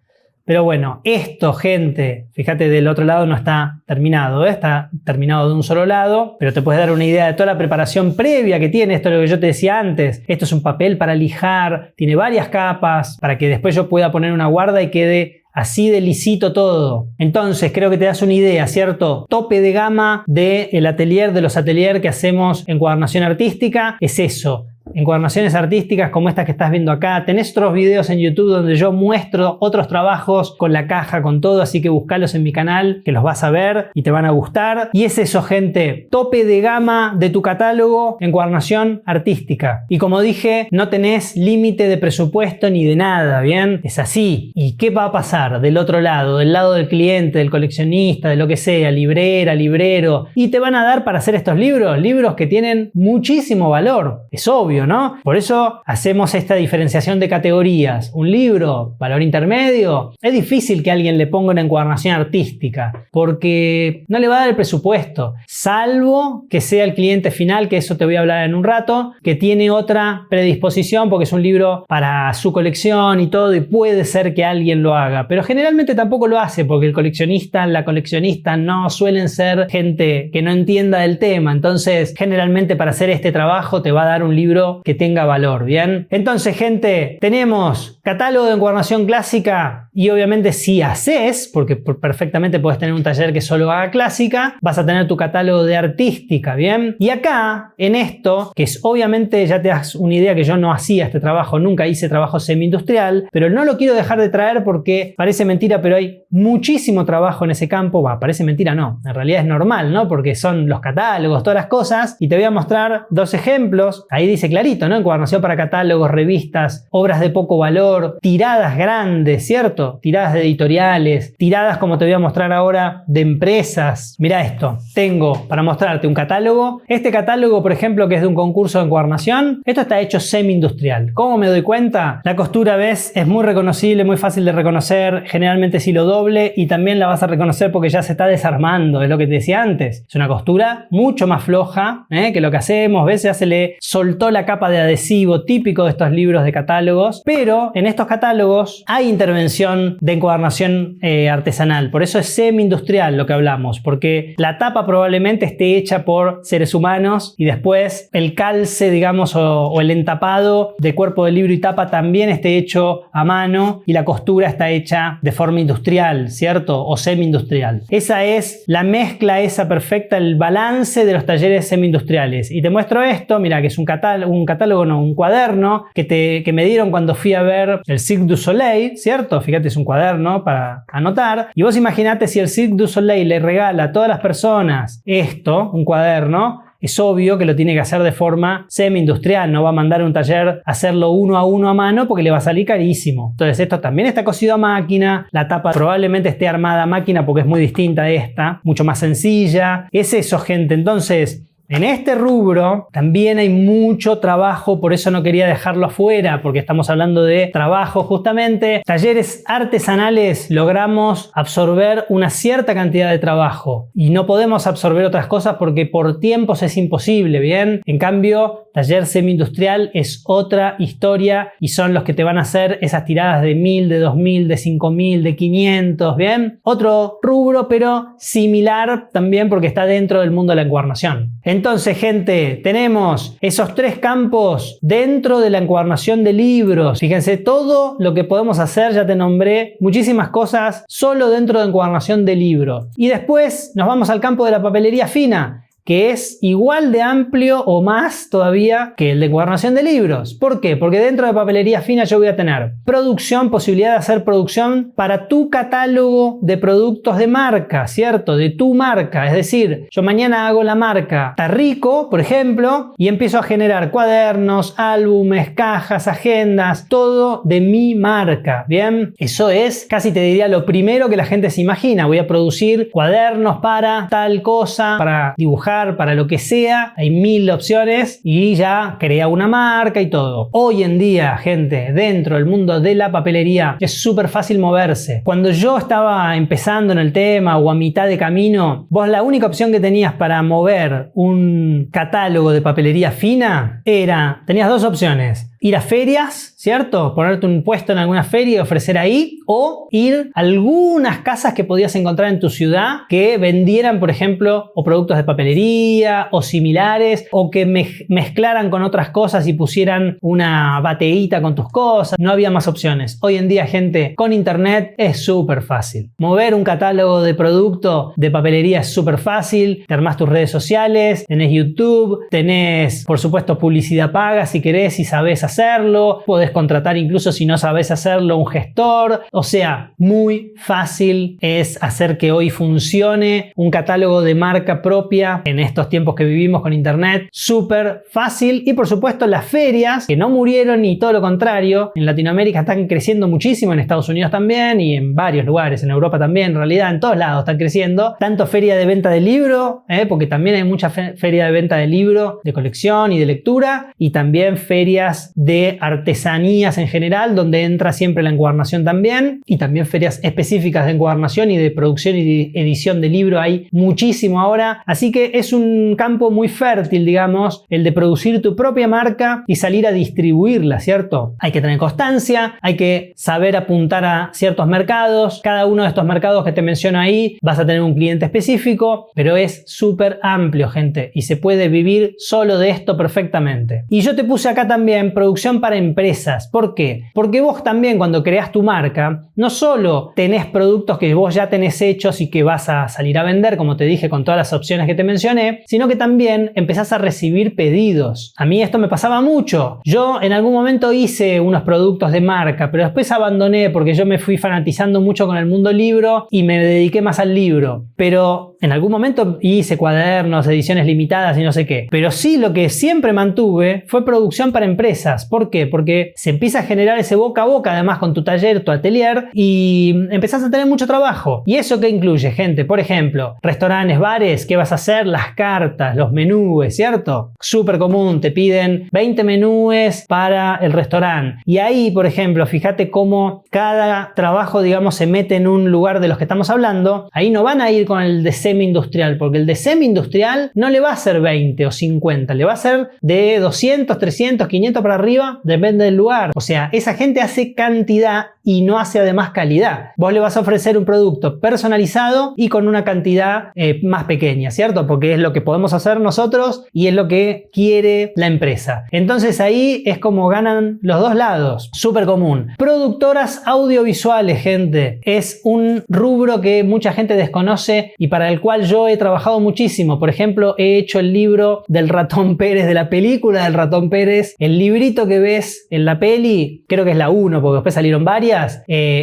S1: Pero bueno, esto, gente, fíjate, del otro lado no está terminado, está terminado de un solo lado, pero te puedes dar una idea de toda la preparación previa que tiene. Esto es lo que yo te decía antes. Esto es un papel para lijar, tiene varias capas para que después yo pueda poner una guarda y quede así de lisito todo. Entonces creo que te das una idea, ¿cierto? Tope de gama del atelier, de los ateliers que hacemos en encuadernación artística, es eso. Encuadernaciones artísticas como estas que estás viendo acá. Tenés otros videos en YouTube donde yo muestro otros trabajos con la caja, con todo, así que buscalos en mi canal que los vas a ver y te van a gustar. Y es eso, gente, tope de gama de tu catálogo encuadernación artística. Y como dije, no tenés límite de presupuesto ni de nada, ¿bien? Es así. ¿Y qué va a pasar del otro lado? Del lado del cliente, del coleccionista, de lo que sea, librera, librero. Y te van a dar para hacer estos libros, libros que tienen muchísimo valor. Es obvio, ¿no? Por eso hacemos esta diferenciación de categorías. Un libro, valor intermedio, es difícil que alguien le ponga una encuadernación artística porque no le va a dar el presupuesto, salvo que sea el cliente final, que eso te voy a hablar en un rato, que tiene otra predisposición porque es un libro para su colección y todo, y puede ser que alguien lo haga, pero generalmente tampoco lo hace porque el coleccionista, la coleccionista no suelen ser gente que no entienda del tema. Entonces generalmente para hacer este trabajo te va a dar un libro que tenga valor, ¿bien? Entonces, gente, tenemos catálogo de encuadernación clásica y obviamente si haces, porque perfectamente puedes tener un taller que solo haga clásica, vas a tener tu catálogo de artística, ¿bien? Y acá, en esto, que es obviamente, ya te das una idea que yo no hacía este trabajo, nunca hice trabajo semi-industrial, pero no lo quiero dejar de traer porque parece mentira, pero hay muchísimo trabajo en ese campo. Parece mentira, no, en realidad es normal, ¿no? Porque son los catálogos, todas las cosas, y te voy a mostrar dos ejemplos. Ahí dice clarito, ¿no? Encuadernación para catálogos, revistas, obras de poco valor, tiradas grandes, ¿cierto? Tiradas de editoriales, tiradas como te voy a mostrar ahora de empresas. Mira esto, tengo para mostrarte un catálogo. Este catálogo, por ejemplo, que es de un concurso de encuadernación, esto está hecho semi-industrial. ¿Cómo me doy cuenta? La costura, ¿ves? Es muy reconocible, muy fácil de reconocer, generalmente es hilo doble y también la vas a reconocer porque ya se está desarmando, es lo que te decía antes. Es una costura mucho más floja, que lo que hacemos, ¿ves? Ya se le soltó la capa de adhesivo típico de estos libros de catálogos, pero en estos catálogos hay intervención de encuadernación artesanal, por eso es semi-industrial lo que hablamos, porque la tapa probablemente esté hecha por seres humanos y después el calce, digamos, o el entapado de cuerpo del libro y tapa también esté hecho a mano y la costura está hecha de forma industrial, ¿cierto? O semi-industrial. Esa es la mezcla esa perfecta, el balance de los talleres semi-industriales. Y te muestro esto, mira, que es un catálogo, no, un cuaderno que me dieron cuando fui a ver el Cirque du Soleil, ¿cierto? Fíjate, es un cuaderno para anotar. Y vos imaginate si el Cirque du Soleil le regala a todas las personas esto, un cuaderno, es obvio que lo tiene que hacer de forma semi-industrial, no va a mandar a un taller a hacerlo uno a uno a mano porque le va a salir carísimo. Entonces esto también está cosido a máquina, la tapa probablemente esté armada a máquina porque es muy distinta a esta, mucho más sencilla. Es eso, gente. Entonces, en este rubro también hay mucho trabajo, por eso no quería dejarlo afuera, porque estamos hablando de trabajo justamente. Talleres artesanales logramos absorber una cierta cantidad de trabajo y no podemos absorber otras cosas porque por tiempos es imposible, ¿bien? En cambio, taller semi-industrial es otra historia y son los que te van a hacer esas tiradas de 1000, de 2000, de 5000, de 500, ¿bien? Otro rubro, pero similar también porque está dentro del mundo de la encuadernación. Entonces, gente, tenemos esos tres campos dentro de la encuadernación de libros. Fíjense, todo lo que podemos hacer, ya te nombré muchísimas cosas solo dentro de encuadernación de libros. Y después nos vamos al campo de la papelería fina, que es igual de amplio o más todavía que el de encuadernación de libros. ¿Por qué? Porque dentro de papelería fina yo voy a tener producción, posibilidad de hacer producción para tu catálogo de productos de marca, ¿cierto? De tu marca. Es decir, yo mañana hago la marca Tarrico, por ejemplo, y empiezo a generar cuadernos, álbumes, cajas, agendas, todo de mi marca. Bien, eso es casi te diría lo primero que la gente se imagina. Voy a producir cuadernos para tal cosa, para dibujar, para lo que sea. Hay 1000 opciones y ya crea una marca y todo. Hoy en día, gente, dentro del mundo de la papelería es súper fácil moverse. Cuando yo estaba empezando en el tema o a mitad de camino, vos la única opción que tenías para mover un catálogo de papelería fina tenías dos opciones. Ir a ferias, ¿cierto? Ponerte un puesto en alguna feria y ofrecer ahí, o ir a algunas casas que podías encontrar en tu ciudad que vendieran, por ejemplo, o productos de papelería o similares, o que mezclaran con otras cosas y pusieran una bateíta con tus cosas. No había más opciones. Hoy en día, gente, con internet es súper fácil. Mover un catálogo de producto de papelería es súper fácil. Te armás tus redes sociales, tenés YouTube, tenés, por supuesto, publicidad paga si querés y sabés hacerlo, podés contratar incluso si no sabés hacerlo un gestor. O sea, muy fácil es hacer que hoy funcione un catálogo de marca propia en estos tiempos que vivimos con internet. Súper fácil. Y por supuesto las ferias, que no murieron y todo lo contrario, en Latinoamérica están creciendo muchísimo, en Estados Unidos también y en varios lugares, en Europa también, en realidad en todos lados están creciendo. Tanto feria de venta de libro, porque también hay mucha feria de venta de libro de colección y de lectura, y también ferias de artesanías en general, donde entra siempre la encuadernación también, y también ferias específicas de encuadernación y de producción y de edición de libro hay muchísimo ahora, así que es un campo muy fértil, digamos, el de producir tu propia marca y salir a distribuirla, ¿cierto? Hay que tener constancia, hay que saber apuntar a ciertos mercados, cada uno de estos mercados que te menciono ahí vas a tener un cliente específico, pero es súper amplio, gente, y se puede vivir solo de esto perfectamente. Y yo te puse acá también producción para empresas. ¿Por qué? Porque vos también cuando creas tu marca, no solo tenés productos que vos ya tenés hechos y que vas a salir a vender, como te dije, con todas las opciones que te mencioné, sino que también empezás a recibir pedidos. A mí esto me pasaba mucho. Yo en algún momento hice unos productos de marca, pero después abandoné porque yo me fui fanatizando mucho con el mundo libro y me dediqué más al libro. Pero en algún momento hice cuadernos, ediciones limitadas y no sé qué. Pero sí, lo que siempre mantuve fue producción para empresas. ¿Por qué? Porque se empieza a generar ese boca a boca, además con tu taller, tu atelier, y empezás a tener mucho trabajo. ¿Y eso qué incluye, gente? Por ejemplo, restaurantes, bares, ¿qué vas a hacer? Las cartas, los menúes, ¿cierto? Súper común, te piden 20 menúes para el restaurante. Y ahí, por ejemplo, fíjate cómo cada trabajo, digamos, se mete en un lugar de los que estamos hablando. Ahí no van a ir con el de semi-industrial, porque el de semi-industrial no le va a ser 20 o 50, le va a ser de 200, 300, 500 para arriba, depende del lugar. O sea, esa gente hace cantidad y no hace además calidad. Vos le vas a ofrecer un producto personalizado y con una cantidad más pequeña, ¿cierto? Porque es lo que podemos hacer nosotros y es lo que quiere la empresa. Entonces ahí es como ganan los dos lados. Súper común. Productoras audiovisuales, gente. Es un rubro que mucha gente desconoce y para el cual yo he trabajado muchísimo. Por ejemplo, he hecho el libro del Ratón Pérez, de la película del Ratón Pérez. El librito que ves en la peli, creo que es la 1, porque después salieron varias.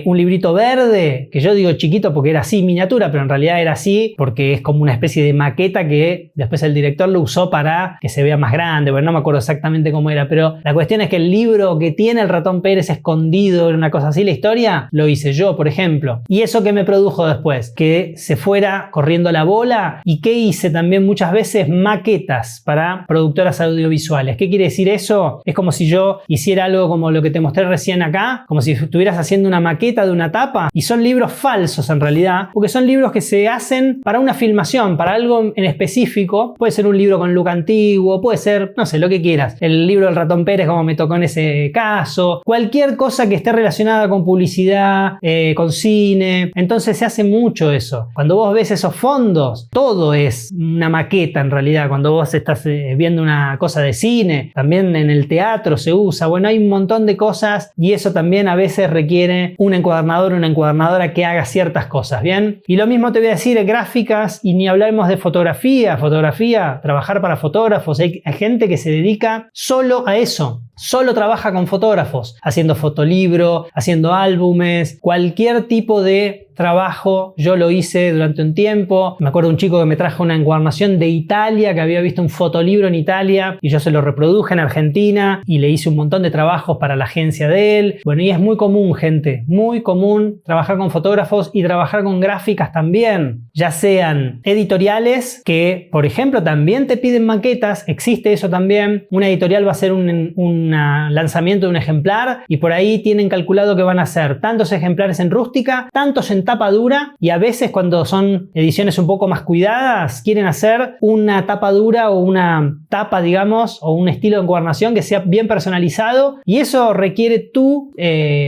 S1: Un librito verde, que yo digo chiquito porque era así, miniatura, pero en realidad era así porque es como una especie de maqueta que después el director lo usó para que se vea más grande. Bueno, no me acuerdo exactamente cómo era, pero la cuestión es que el libro que tiene el Ratón Pérez escondido en una cosa así, la historia, lo hice yo, por ejemplo. ¿Y eso qué me produjo después? Que se fuera corriendo la bola. ¿Y qué hice también muchas veces? Maquetas para productoras audiovisuales. ¿Qué quiere decir eso? Es como si yo hiciera algo como lo que te mostré recién acá, como si estuvieras haciendo una maqueta de una tapa, y son libros falsos en realidad, porque son libros que se hacen para una filmación, para algo en específico. Puede ser un libro con look antiguo, puede ser, no sé, lo que quieras. El libro del Ratón Pérez, como me tocó en ese caso. Cualquier cosa que esté relacionada con publicidad, con cine. Entonces se hace mucho eso. Cuando vos ves esos fondos fondos, todo es una maqueta en realidad. Cuando vos estás viendo una cosa de cine, también en el teatro se usa. Bueno, hay un montón de cosas y eso también a veces requiere un encuadernador o una encuadernadora que haga ciertas cosas, ¿bien? Y lo mismo te voy a decir en gráficas, y ni hablemos de fotografía, trabajar para fotógrafos. Hay gente que se dedica solo a eso. Solo trabaja con fotógrafos, haciendo fotolibro, haciendo álbumes, cualquier tipo de trabajo. Yo lo hice durante un tiempo. Me acuerdo de un chico que me trajo una encuadernación de Italia, que había visto un fotolibro en Italia y yo se lo reproduje en Argentina y le hice un montón de trabajos para la agencia de él. Bueno, y es muy común, gente, muy común trabajar con fotógrafos y trabajar con gráficas también, ya sean editoriales que, por ejemplo, también te piden maquetas. Existe eso también. Una editorial va a hacer un lanzamiento de un ejemplar y por ahí tienen calculado que van a hacer tantos ejemplares en rústica, tantos en tapa dura, y a veces cuando son ediciones un poco más cuidadas quieren hacer una tapa dura o una tapa, digamos, o un estilo de encuadernación que sea bien personalizado, y eso requiere tu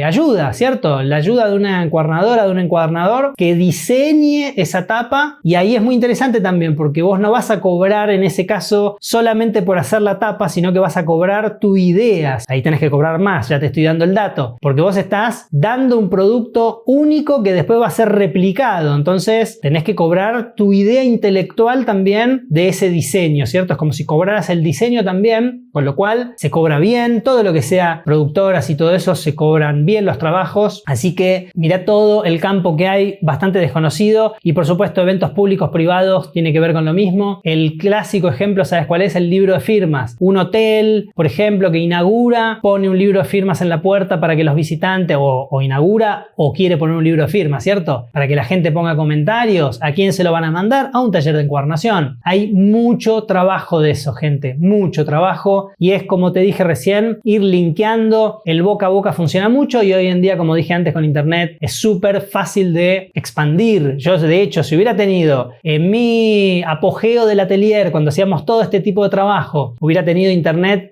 S1: ayuda, ¿cierto? La ayuda de una encuadernadora, de un encuadernador que diseñe esa tapa. Y ahí es muy interesante también porque vos no vas a cobrar en ese caso solamente por hacer la tapa, sino que vas a cobrar tu idea. Ahí tenés que cobrar más, ya te estoy dando el dato, porque vos estás dando un producto único que después va a ser replicado. Entonces tenés que cobrar tu idea intelectual también de ese diseño, ¿cierto? Es como si cobraras el diseño también, con lo cual se cobra bien. Todo lo que sea productoras y todo eso se cobran bien los trabajos. Así que mira todo el campo que hay, bastante desconocido. Y por supuesto eventos públicos, privados, tiene que ver con lo mismo. El clásico ejemplo, ¿sabes cuál es? El libro de firmas. Un hotel, por ejemplo, que inaugura, pone un libro de firmas en la puerta para que los visitantes, o inaugura o quiere poner un libro de firmas, ¿cierto? Para que la gente ponga comentarios. ¿A quién se lo van a mandar? A un taller de encuadernación. Hay mucho trabajo de eso, gente, mucho trabajo, y es como te dije recién, ir linkeando. El boca a boca funciona mucho y hoy en día, como dije antes, con internet es súper fácil de expandir. Yo, de hecho, si hubiera tenido en mi apogeo del atelier, cuando hacíamos todo este tipo de trabajo, hubiera tenido internet,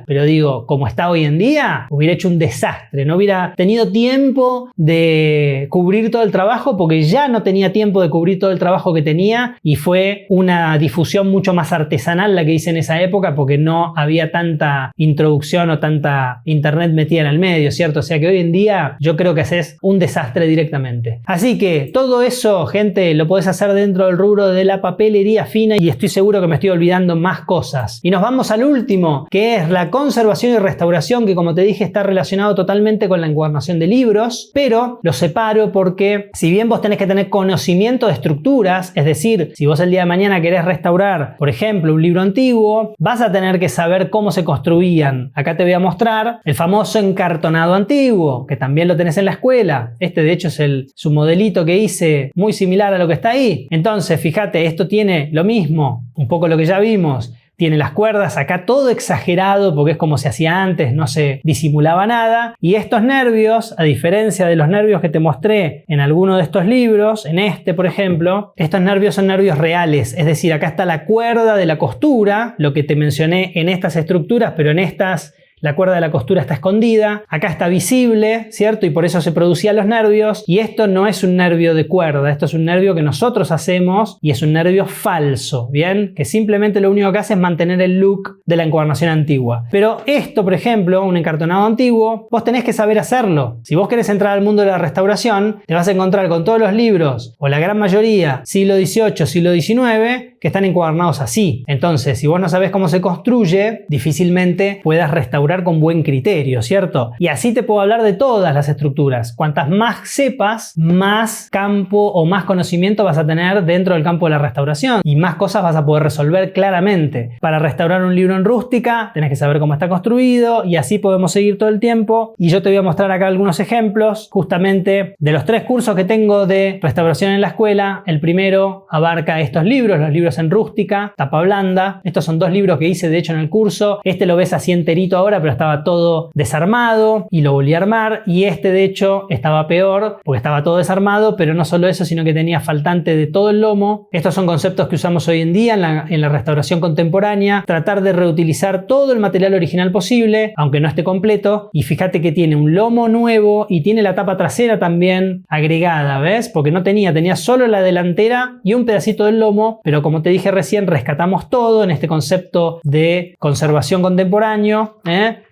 S1: pero digo, como está hoy en día, hubiera hecho un desastre. No hubiera tenido tiempo de cubrir todo el trabajo, porque ya no tenía tiempo de cubrir todo el trabajo que tenía, y fue una difusión mucho más artesanal la que hice en esa época, porque no había tanta introducción o tanta internet metida en el medio, ¿cierto? O sea que hoy en día yo creo que haces un desastre directamente. Así que todo eso, gente, lo podés hacer dentro del rubro de la papelería fina, y estoy seguro que me estoy olvidando más cosas. Y nos vamos al último, que es la conservación y restauración, que como te dije está relacionado totalmente con la encuadernación de libros, pero lo separo porque si bien vos tenés que tener conocimiento de estructuras, es decir, si vos el día de mañana querés restaurar, por ejemplo, un libro antiguo, vas a tener que saber cómo se construían. Acá te voy a mostrar el famoso encartonado antiguo, que también lo tenés en la escuela. Este de hecho es su modelito que hice, muy similar a lo que está ahí. Entonces, fíjate, esto tiene lo mismo, un poco lo que ya vimos. Tiene las cuerdas, acá todo exagerado porque es como se hacía antes, no se disimulaba nada. Y estos nervios, a diferencia de los nervios que te mostré en alguno de estos libros, en este por ejemplo, estos nervios son nervios reales. Es decir, acá está la cuerda de la costura, lo que te mencioné en estas estructuras, pero en estas la cuerda de la costura está escondida, acá está visible, ¿cierto? Y por eso se producían los nervios. Y esto no es un nervio de cuerda, esto es un nervio que nosotros hacemos y es un nervio falso, ¿bien? Que simplemente lo único que hace es mantener el look de la encuadernación antigua. Pero esto, por ejemplo, un encartonado antiguo, vos tenés que saber hacerlo. Si vos querés entrar al mundo de la restauración, te vas a encontrar con todos los libros, o la gran mayoría, siglo XVIII, siglo XIX, que están encuadernados así. Entonces, si vos no sabés cómo se construye, difícilmente puedas restaurar con buen criterio, ¿cierto? Y así te puedo hablar de todas las estructuras. Cuantas más sepas, más campo o más conocimiento vas a tener dentro del campo de la restauración y más cosas vas a poder resolver claramente. Para restaurar un libro en rústica, tenés que saber cómo está construido, y así podemos seguir todo el tiempo. Y yo te voy a mostrar acá algunos ejemplos justamente de los 3 cursos que tengo de restauración en la escuela. El primero abarca estos libros, los libros libros en rústica, tapa blanda. Estos son 2 libros que hice de hecho en el curso. Este lo ves así enterito ahora, pero estaba todo desarmado y lo volví a armar. Y este de hecho estaba peor porque estaba todo desarmado, pero no solo eso, sino que tenía faltante de todo el lomo. Estos son conceptos que usamos hoy en día en la restauración contemporánea. Tratar de reutilizar todo el material original posible, aunque no esté completo. Y fíjate que tiene un lomo nuevo y tiene la tapa trasera también agregada, ¿ves? Porque no tenía solo la delantera y un pedacito del lomo, pero como te dije recién, rescatamos todo en este concepto de conservación contemporáneo,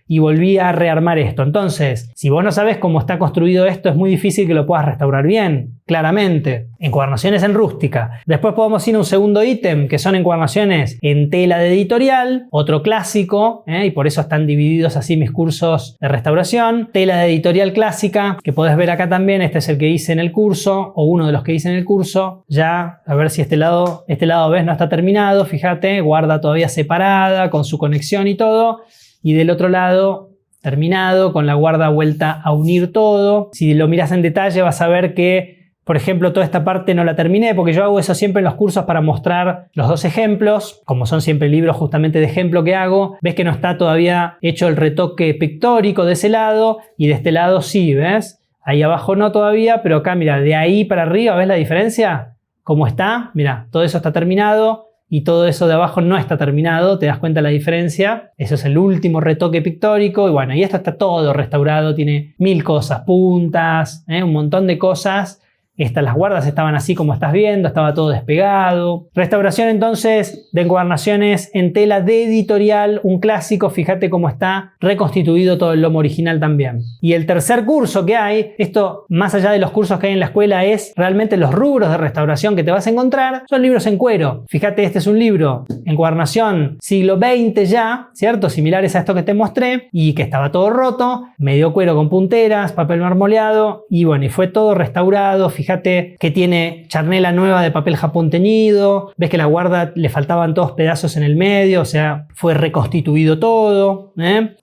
S1: y volví a rearmar esto. Entonces, si vos no sabés cómo está construido esto, es muy difícil que lo puedas restaurar bien, claramente. Encuadernaciones en rústica. Después podemos ir a un segundo ítem, que son encuadernaciones en tela de editorial, otro clásico, y por eso están divididos así mis cursos de restauración. Tela de editorial clásica, que podés ver acá también. Este es el que hice en el curso, o uno de los que hice en el curso. Ya, a ver si este lado, ves, no está terminado. Fíjate, guarda todavía separada, con su conexión y todo. Y del otro lado, terminado, con la guarda vuelta a unir todo. Si lo miras en detalle vas a ver que, por ejemplo, toda esta parte no la terminé, porque yo hago eso siempre en los cursos para mostrar los 2 ejemplos. Como son siempre libros justamente de ejemplo que hago, ves que no está todavía hecho el retoque pictórico de ese lado, y de este lado sí, ¿ves? Ahí abajo no todavía, pero acá, mira, de ahí para arriba, ¿ves la diferencia? ¿Cómo está? Mira, todo eso está terminado. Y todo eso de abajo no está terminado, ¿te das cuenta la diferencia? Eso es el último retoque pictórico. Y bueno, y esto está todo restaurado, tiene 1000 cosas, puntas, un montón de cosas. Las guardas estaban así como estás viendo, estaba todo despegado. Restauración entonces de encuadernaciones en tela de editorial, un clásico. Fíjate cómo está reconstituido todo el lomo original también. Y el tercer curso que hay, esto más allá de los cursos que hay en la escuela, es realmente los rubros de restauración que te vas a encontrar, son libros en cuero. Fíjate, este es un libro, encuadernación siglo XX ya, ¿cierto? Similares a esto que te mostré, y que estaba todo roto, medio cuero con punteras, papel marmoleado, y bueno, y fue todo restaurado. Fíjate que tiene charnela nueva de papel Japón teñido. Ves que la guarda le faltaban todos pedazos en el medio, o sea, fue reconstituido todo.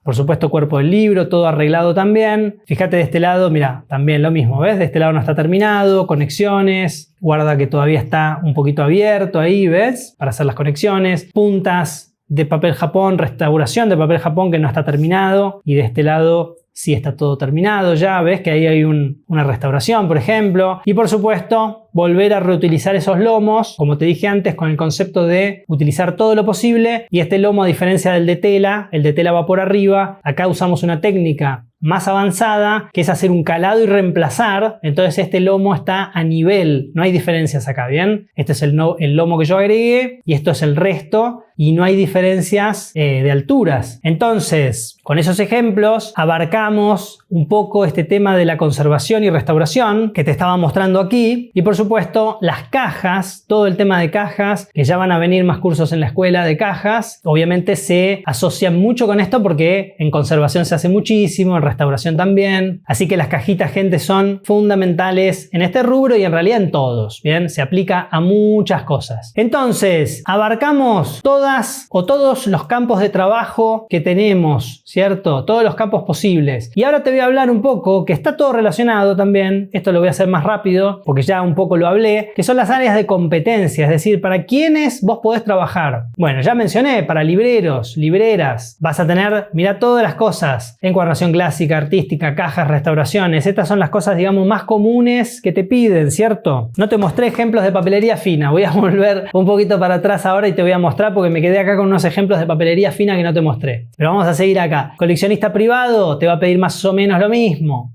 S1: Por supuesto, cuerpo del libro, todo arreglado también. Fíjate de este lado, mira, también lo mismo, ¿ves? De este lado no está terminado, conexiones, guarda que todavía está un poquito abierto ahí, ¿ves? Para hacer las conexiones, puntas de papel Japón, restauración de papel Japón que no está terminado, y de este lado sí está todo terminado ya, ves que ahí hay una restauración, por ejemplo. Y por supuesto, volver a reutilizar esos lomos, como te dije antes, con el concepto de utilizar todo lo posible. Y este lomo, a diferencia del de tela, el de tela va por arriba, acá usamos una técnica más avanzada, que es hacer un calado y reemplazar. Entonces este lomo está a nivel, no hay diferencias acá, ¿bien? Este es el lomo que yo agregué y esto es el resto, y no hay diferencias de alturas. Entonces, con esos ejemplos abarcamos un poco este tema de la conservación y restauración que te estaba mostrando aquí. Y por supuesto, las cajas, todo el tema de cajas, que ya van a venir más cursos en la escuela de cajas, obviamente se asocian mucho con esto porque en conservación se hace muchísimo, en restauración también. Así que las cajitas, gente, son fundamentales en este rubro y en realidad en todos, ¿bien? Se aplica a muchas cosas. Entonces, abarcamos todos los campos de trabajo que tenemos, ¿cierto? Todos los campos posibles. Y ahora te voy a hablar un poco, que está todo relacionado también, esto lo voy a hacer más rápido porque ya un poco lo hablé, que son las áreas de competencia, es decir, para quiénes vos podés trabajar. Bueno, ya mencioné, para libreros, libreras, vas a tener, mira, todas las cosas, encuadernación clásica, artística, cajas, restauraciones, estas son las cosas, digamos, más comunes que te piden, ¿cierto? No te mostré ejemplos de papelería fina, voy a volver un poquito para atrás ahora y te voy a mostrar porque me quedé acá con unos ejemplos de papelería fina que no te mostré. Pero vamos a seguir acá. Coleccionista privado te va a pedir más o menos lo mismo,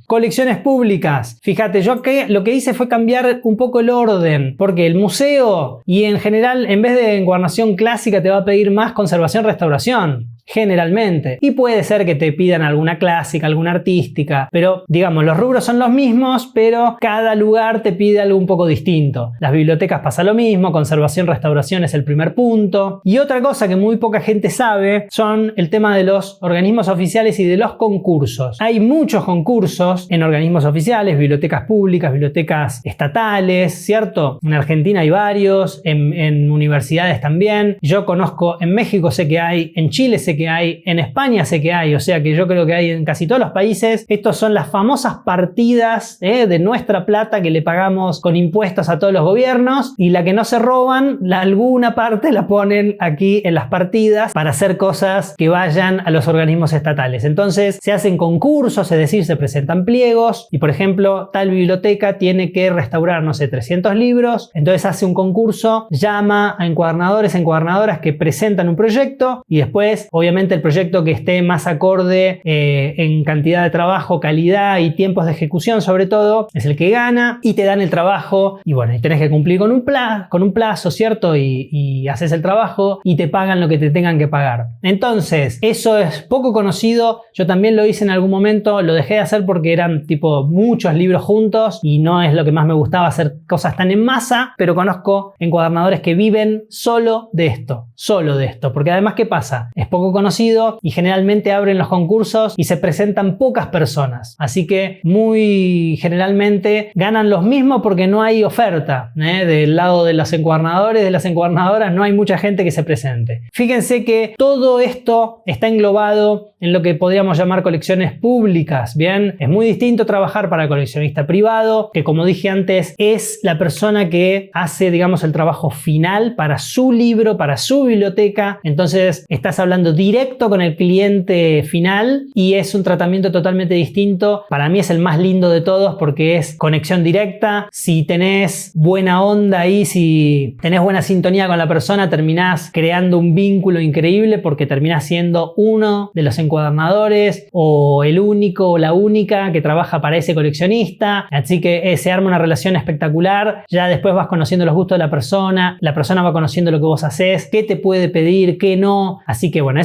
S1: Colecciones públicas, fíjate, yo lo que hice fue cambiar un poco el orden, porque el museo y en general, en vez de encuadernación clásica, te va a pedir más conservación, restauración. Generalmente. Y puede ser que te pidan alguna clásica, alguna artística, pero digamos, los rubros son los mismos, pero cada lugar te pide algo un poco distinto. Las bibliotecas pasa lo mismo, conservación, restauración es el primer punto. Y otra cosa que muy poca gente sabe son el tema de los organismos oficiales y de los concursos. Hay muchos concursos en organismos oficiales, bibliotecas públicas, bibliotecas estatales, ¿cierto? En Argentina hay varios, en universidades también. Yo conozco, en México sé que hay, en Chile sé que hay, en España sé que hay, o sea que yo creo que hay en casi todos los países. Estos son las famosas partidas de nuestra plata que le pagamos con impuestos a todos los gobiernos, y la que no se roban, alguna parte la ponen aquí en las partidas para hacer cosas que vayan a los organismos estatales. Entonces se hacen concursos, es decir, se presentan pliegos y, por ejemplo, tal biblioteca tiene que restaurar, no sé, 300 libros, entonces hace un concurso, llama a encuadernadores, encuadernadoras que presentan un proyecto y después, obviamente, el proyecto que esté más acorde en cantidad de trabajo, calidad y tiempos de ejecución, sobre todo, es el que gana y te dan el trabajo y bueno, y tenés que cumplir con un plazo, ¿cierto? Y haces el trabajo y te pagan lo que te tengan que pagar. Entonces, eso es poco conocido. Yo también lo hice en algún momento, lo dejé de hacer porque eran tipo muchos libros juntos y no es lo que más me gustaba, hacer cosas tan en masa, pero conozco encuadernadores que viven solo de esto, porque además, ¿qué pasa? Es poco conocido y generalmente abren los concursos y se presentan pocas personas, así que muy generalmente ganan los mismos porque no hay oferta, del lado de los encuadernadores, de las encuadernadoras, no hay mucha gente que se presente. Fíjense que todo esto está englobado en lo que podríamos llamar colecciones públicas, ¿bien? Es muy distinto trabajar para el coleccionista privado, que como dije antes, es la persona que hace, digamos, el trabajo final para su libro, para su biblioteca. Entonces estás hablando directo con el cliente final y es un tratamiento totalmente distinto. Para mí es el más lindo de todos porque es conexión directa. Si tenés buena onda ahí, si tenés buena sintonía con la persona, terminás creando un vínculo increíble porque terminás siendo uno de los encuadernadores o el único o la única que trabaja para ese coleccionista. Así que se arma una relación espectacular. Ya después vas conociendo los gustos de la persona va conociendo lo que vos haces, qué te puede pedir, qué no. Así que bueno,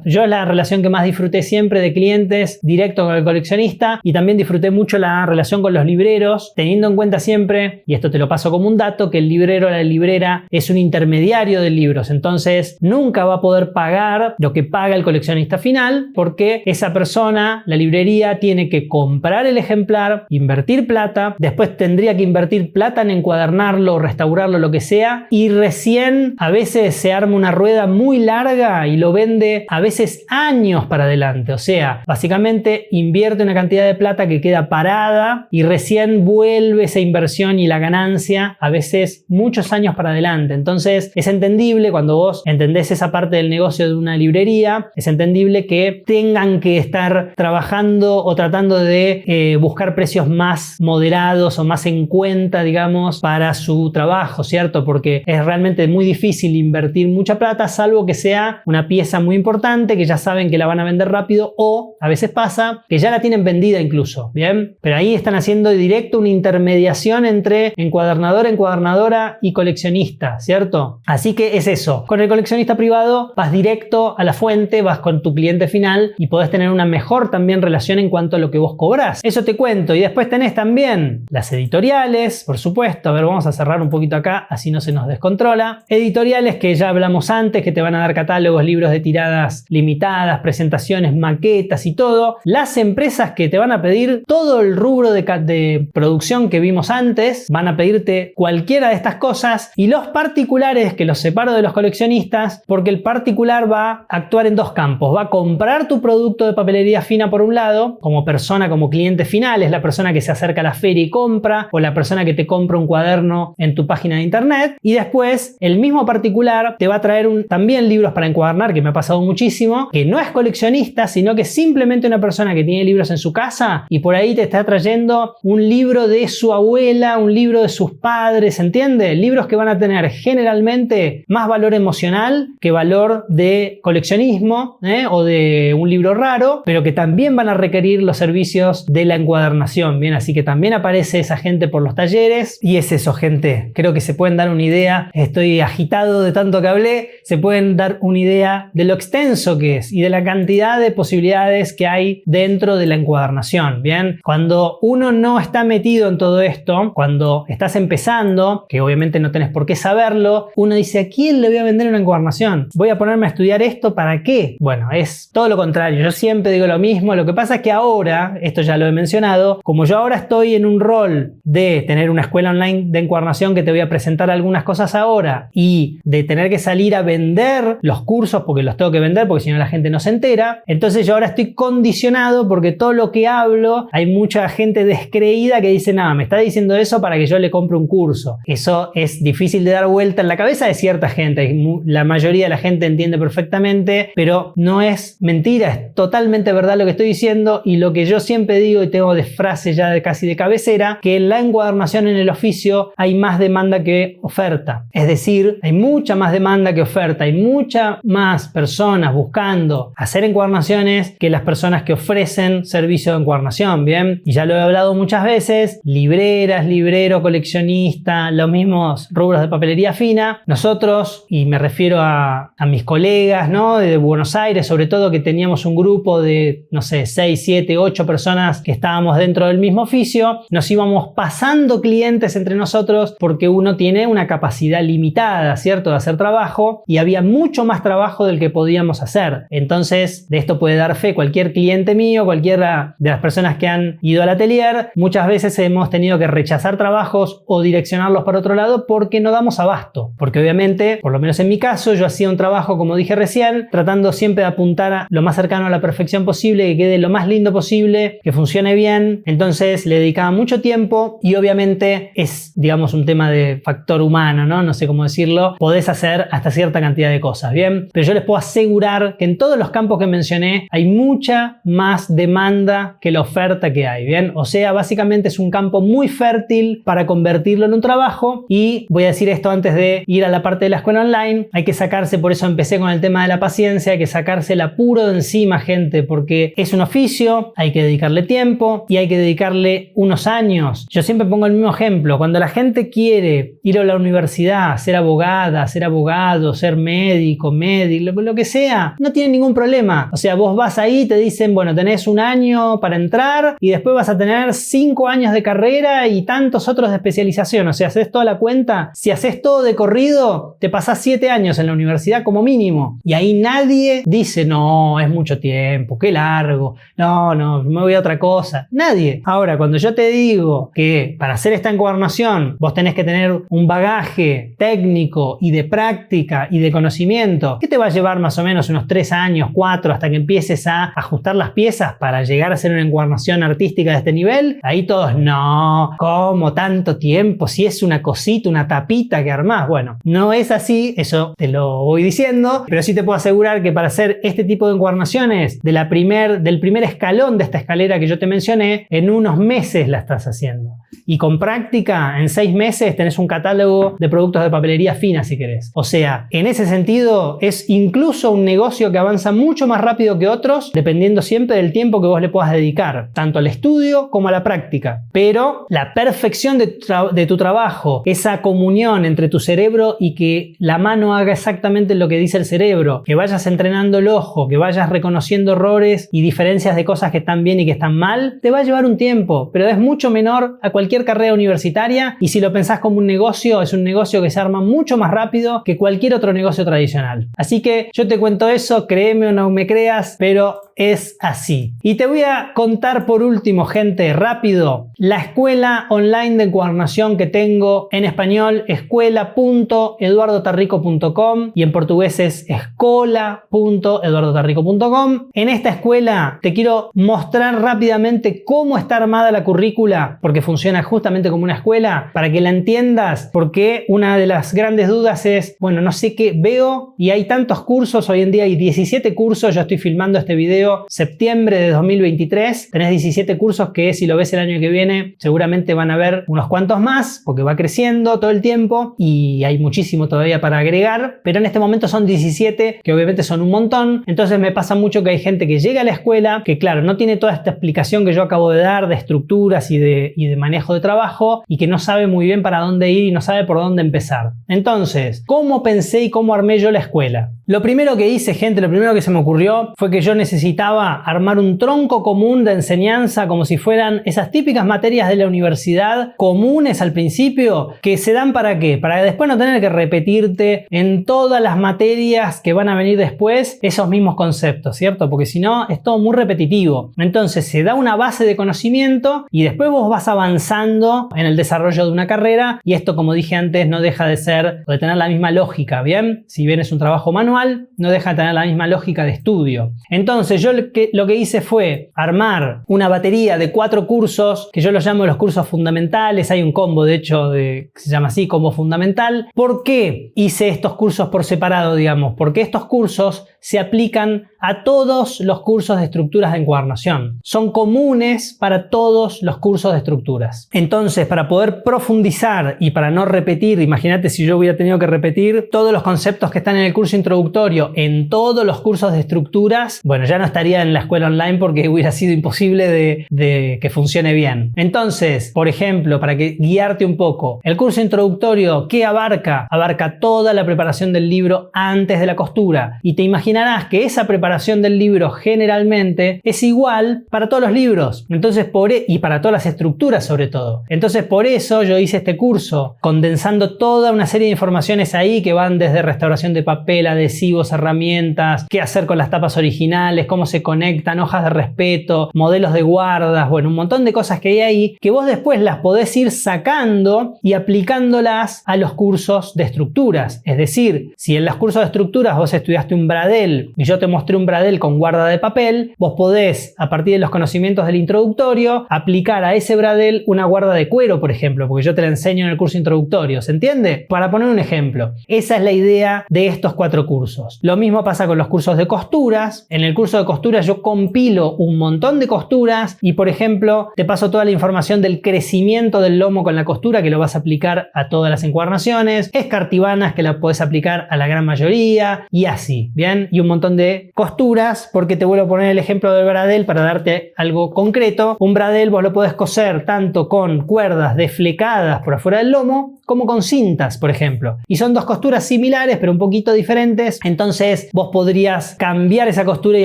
S1: yo es la relación que más disfruté siempre de clientes directo con el coleccionista, y también disfruté mucho la relación con los libreros, teniendo en cuenta siempre, y esto te lo paso como un dato, que el librero o la librera es un intermediario de libros, entonces nunca va a poder pagar lo que paga el coleccionista final, porque esa persona, la librería, tiene que comprar el ejemplar, invertir plata, después tendría que invertir plata en encuadernarlo, restaurarlo, lo que sea, y recién a veces se arma una rueda muy larga y lo vende a veces años para adelante. O sea, básicamente invierte una cantidad de plata que queda parada y recién vuelve esa inversión y la ganancia a veces muchos años para adelante. Entonces es entendible, cuando vos entendés esa parte del negocio de una librería, es entendible que tengan que estar trabajando o tratando de buscar precios más moderados o más en cuenta, digamos, para su trabajo, ¿cierto? Porque es realmente muy difícil invertir mucha plata, salvo que sea una pieza muy importante que ya saben que la van a vender rápido, o a veces pasa que ya la tienen vendida incluso, ¿bien? Pero ahí están haciendo directo una intermediación entre encuadernador, encuadernadora y coleccionista, ¿cierto? Así que es eso. Con el coleccionista privado vas directo a la fuente, vas con tu cliente final y podés tener una mejor también relación en cuanto a lo que vos cobrás. Eso te cuento. Y después tenés también las editoriales, por supuesto. A ver, vamos a cerrar un poquito acá, así no se nos descontrola. Editoriales que ya hablamos antes, que te van a dar catálogos, libros de tiradas limitadas, presentaciones, maquetas y todo. Las empresas que te van a pedir todo el rubro de producción que vimos antes, van a pedirte cualquiera de estas cosas. Y los particulares, que los separo de los coleccionistas, porque el particular va a actuar en dos campos. Va a comprar tu producto de papelería fina por un lado, como persona, como cliente final, es la persona que se acerca a la feria y compra, o la persona que te compra un cuaderno en tu página de internet. Y después el mismo particular te va a traer también libros para encuadernar, que me ha pasado muchísimo, que no es coleccionista, sino que es simplemente una persona que tiene libros en su casa y por ahí te está trayendo un libro de su abuela, un libro de sus padres, ¿entiendes? Libros que van a tener generalmente más valor emocional que valor de coleccionismo, o de un libro raro, pero que también van a requerir los servicios de la encuadernación, ¿bien? Así que también aparece esa gente por los talleres. Y es eso, gente. Creo que se pueden dar una idea. Estoy agitado de tanto que hablé. Se pueden dar una idea de lo extenso que es y de la cantidad de posibilidades que hay dentro de la encuadernación, ¿bien? Cuando uno no está metido en todo esto, cuando estás empezando, que obviamente no tenés por qué saberlo, uno dice: ¿a quién le voy a vender una encuadernación? ¿Voy a ponerme a estudiar esto? ¿Para qué? Bueno, es todo lo contrario. Yo siempre digo lo mismo. Lo que pasa es que ahora, esto ya lo he mencionado, como yo ahora estoy en un rol de tener una escuela online de encuadernación, que te voy a presentar algunas cosas ahora, y de tener que salir salir a vender los cursos porque los tengo que vender porque si no la gente no se entera. Entonces yo ahora estoy condicionado porque todo lo que hablo, hay mucha gente descreída que dice, nada, me está diciendo eso para que yo le compre un curso. Eso es difícil de dar vuelta en la cabeza de cierta gente. La mayoría de la gente entiende perfectamente, pero no es mentira, es totalmente verdad lo que estoy diciendo y lo que yo siempre digo y tengo de frase ya casi de cabecera, que en la encuadernación en el oficio hay más demanda que oferta. Es decir, hay mucha más demanda que oferta, hay muchas más personas buscando hacer encuadernaciones que las personas que ofrecen servicio de encuadernación, ¿bien? Y ya lo he hablado muchas veces, libreras, librero, coleccionista, los mismos rubros de papelería fina. Nosotros, y me refiero a mis colegas, ¿no? De Buenos Aires, sobre todo, que teníamos un grupo de, no sé, 6, 7, 8 personas que estábamos dentro del mismo oficio, nos íbamos pasando clientes entre nosotros porque uno tiene una capacidad limitada, ¿cierto?, de hacer trabajo y había mucho más trabajo del que podíamos hacer. Entonces, de esto puede dar fe cualquier cliente mío, cualquiera de las personas que han ido al atelier. Muchas veces hemos tenido que rechazar trabajos o direccionarlos para otro lado porque no damos abasto. Porque obviamente, por lo menos en mi caso, yo hacía un trabajo, como dije recién, tratando siempre de apuntar a lo más cercano a la perfección posible, que quede lo más lindo posible, que funcione bien. Entonces le dedicaba mucho tiempo y obviamente es, digamos, un tema de factor humano, ¿no? No sé cómo decirlo. Podés hacer hasta cierta cantidad de cosas, ¿bien? Pero yo les puedo asegurar que en todos los campos que mencioné hay mucha más demanda que la oferta que hay, ¿bien? O sea, básicamente es un campo muy fértil para convertirlo en un trabajo y voy a decir esto antes de ir a la parte de la escuela online. Hay que sacarse, por eso empecé con el tema de la paciencia, hay que sacarse el apuro de encima, gente, porque es un oficio, hay que dedicarle tiempo y hay que dedicarle unos años. Yo siempre pongo el mismo ejemplo. Cuando la gente quiere ir a la universidad, ser abogada, ser abogado, ser médico, lo que sea, no tiene ningún problema. O sea, vos vas ahí, te dicen, bueno, tenés un año para entrar y después vas a tener 5 años de carrera y tantos otros de especialización. O sea, haces toda la cuenta. Si haces todo de corrido, te pasás 7 años en la universidad como mínimo. Y ahí nadie dice, no, es mucho tiempo, qué largo, no, me voy a otra cosa. Nadie. Ahora, cuando yo te digo que para hacer esta encuadernación vos tenés que tener un bagaje técnico y de práctica y de conocimiento, que te va a llevar más o menos unos 3 años, 4, hasta que empieces a ajustar las piezas para llegar a hacer una encuadernación artística de este nivel, ahí todos, no, ¿cómo tanto tiempo? Si es una cosita, una tapita que armás. Bueno, no es así, eso te lo voy diciendo, pero sí te puedo asegurar que para hacer este tipo de encuadernaciones del primer escalón de esta escalera que yo te mencioné, en unos meses la estás haciendo. Y con práctica, en 6 meses tenés un catálogo de productos de papelería fina si querés. O sea, en ese sentido es incluso un negocio que avanza mucho más rápido que otros, dependiendo siempre del tiempo que vos le puedas dedicar, tanto al estudio como a la práctica. Pero la perfección de tu trabajo, esa comunión entre tu cerebro y que la mano haga exactamente lo que dice el cerebro, que vayas entrenando el ojo, que vayas reconociendo errores y diferencias de cosas que están bien y que están mal, te va a llevar un tiempo, pero es mucho menor a cualquier carrera universitaria y si lo pensás como un negocio, es un negocio que se arma mucho más rápido que cualquier otro negocio tradicional. Así que yo te cuento eso, créeme o no me creas, pero es así. Y te voy a contar por último, gente, rápido, la escuela online de encuadernación que tengo en español, escuela.eduardotarrico.com y en portugués es escola.eduardotarrico.com. En esta escuela te quiero mostrar rápidamente cómo está armada la currícula, porque funciona justamente como una escuela, para que la entiendas, porque una de las grandes dudas es, bueno, no sé qué veo y hay tantos cursos, hoy en día hay 17 cursos, yo estoy filmando este video septiembre de 2023, tenés 17 cursos que si lo ves el año que viene seguramente van a haber unos cuantos más, porque va creciendo todo el tiempo y hay muchísimo todavía para agregar, pero en este momento son 17, que obviamente son un montón. Entonces me pasa mucho que hay gente que llega a la escuela, que claro, no tiene toda esta explicación que yo acabo de dar de estructuras y de manejo de trabajo y que no sabe muy bien para dónde ir y no sabe por dónde empezar. Entonces, ¿cómo pensé y cómo armé yo la escuela? Lo primero que hice, gente, lo primero que se me ocurrió fue que yo necesitaba armar un tronco común de enseñanza como si fueran esas típicas materias de la universidad comunes al principio, que se dan ¿para qué? Para después no tener que repetirte en todas las materias que van a venir después esos mismos conceptos, ¿cierto? Porque si no es todo muy repetitivo. Entonces se da una base de conocimiento y después vos vas avanzando en el desarrollo de una carrera, y esto, como dije antes, no deja de ser o de tener la misma lógica, ¿bien? Si bien es un trabajo manual, no deja de tener la misma lógica de estudio. Entonces yo lo que hice fue armar una batería de 4 cursos que yo los llamo los cursos fundamentales. Hay un combo, de hecho, que se llama así, combo fundamental. ¿Por qué hice estos cursos por separado, digamos? Porque estos cursos se aplican a todos los cursos de estructuras de encuadernación. Son comunes para todos los cursos de estructuras. Entonces, para poder profundizar y para no repetir, imagínate si yo hubiera tenido que repetir todos los conceptos que están en el curso introductorio en todos los cursos de estructuras, bueno, ya no estaría en la escuela online porque hubiera sido imposible de que funcione bien. Entonces, por ejemplo, para guiarte un poco, el curso introductorio, ¿qué abarca? Abarca toda la preparación del libro antes de la costura, y te imaginarás que esa preparación del libro generalmente es igual para todos los libros, entonces y para todas las estructuras sobre todo. Entonces por eso yo hice este curso condensando toda una serie de informaciones ahí que van desde restauración de papel, adhesivos, herramientas, qué hacer con las tapas originales, cómo se conectan, hojas de respeto, modelos de guardas, bueno, un montón de cosas que hay ahí que vos después las podés ir sacando y aplicándolas a los cursos de estructuras. Es decir, si en los cursos de estructuras vos estudiaste un Bradel y yo te mostré un Bradel con guarda de papel, vos podés, a partir de los conocimientos del introductorio, aplicar a ese Bradel una guarda de cuero, por ejemplo, porque yo te la enseño en el curso introductorio, ¿se entiende? Para poner un ejemplo, esa es la idea de estos 4 cursos. Lo mismo pasa con los cursos de costuras. En el curso de costuras yo compilo un montón de costuras y, por ejemplo, te paso toda la información del crecimiento del lomo con la costura, que lo vas a aplicar a todas las encuadernaciones, escartibanas, que la podés aplicar a la gran mayoría, y así, ¿bien? Y un montón de costuras, porque te vuelvo a poner el ejemplo del Bradel para darte algo concreto. Un Bradel vos lo podés coser tanto con cuerdas desflecadas por afuera del lomo como con cintas, por ejemplo. Y son 2 costuras similares pero un poquito diferentes, entonces vos podrías cambiar esa costura y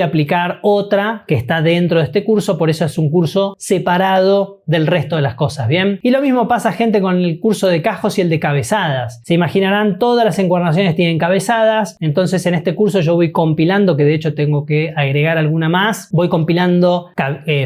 S1: aplicar otra que está dentro de este curso, por eso es un curso separado del resto de las cosas, ¿bien? Y lo mismo pasa, gente, con el curso de cajos y el de cabezadas. Se imaginarán, todas las encuadernaciones tienen cabezadas, entonces en este curso yo voy compilando, que de hecho tengo que agregar alguna más, voy compilando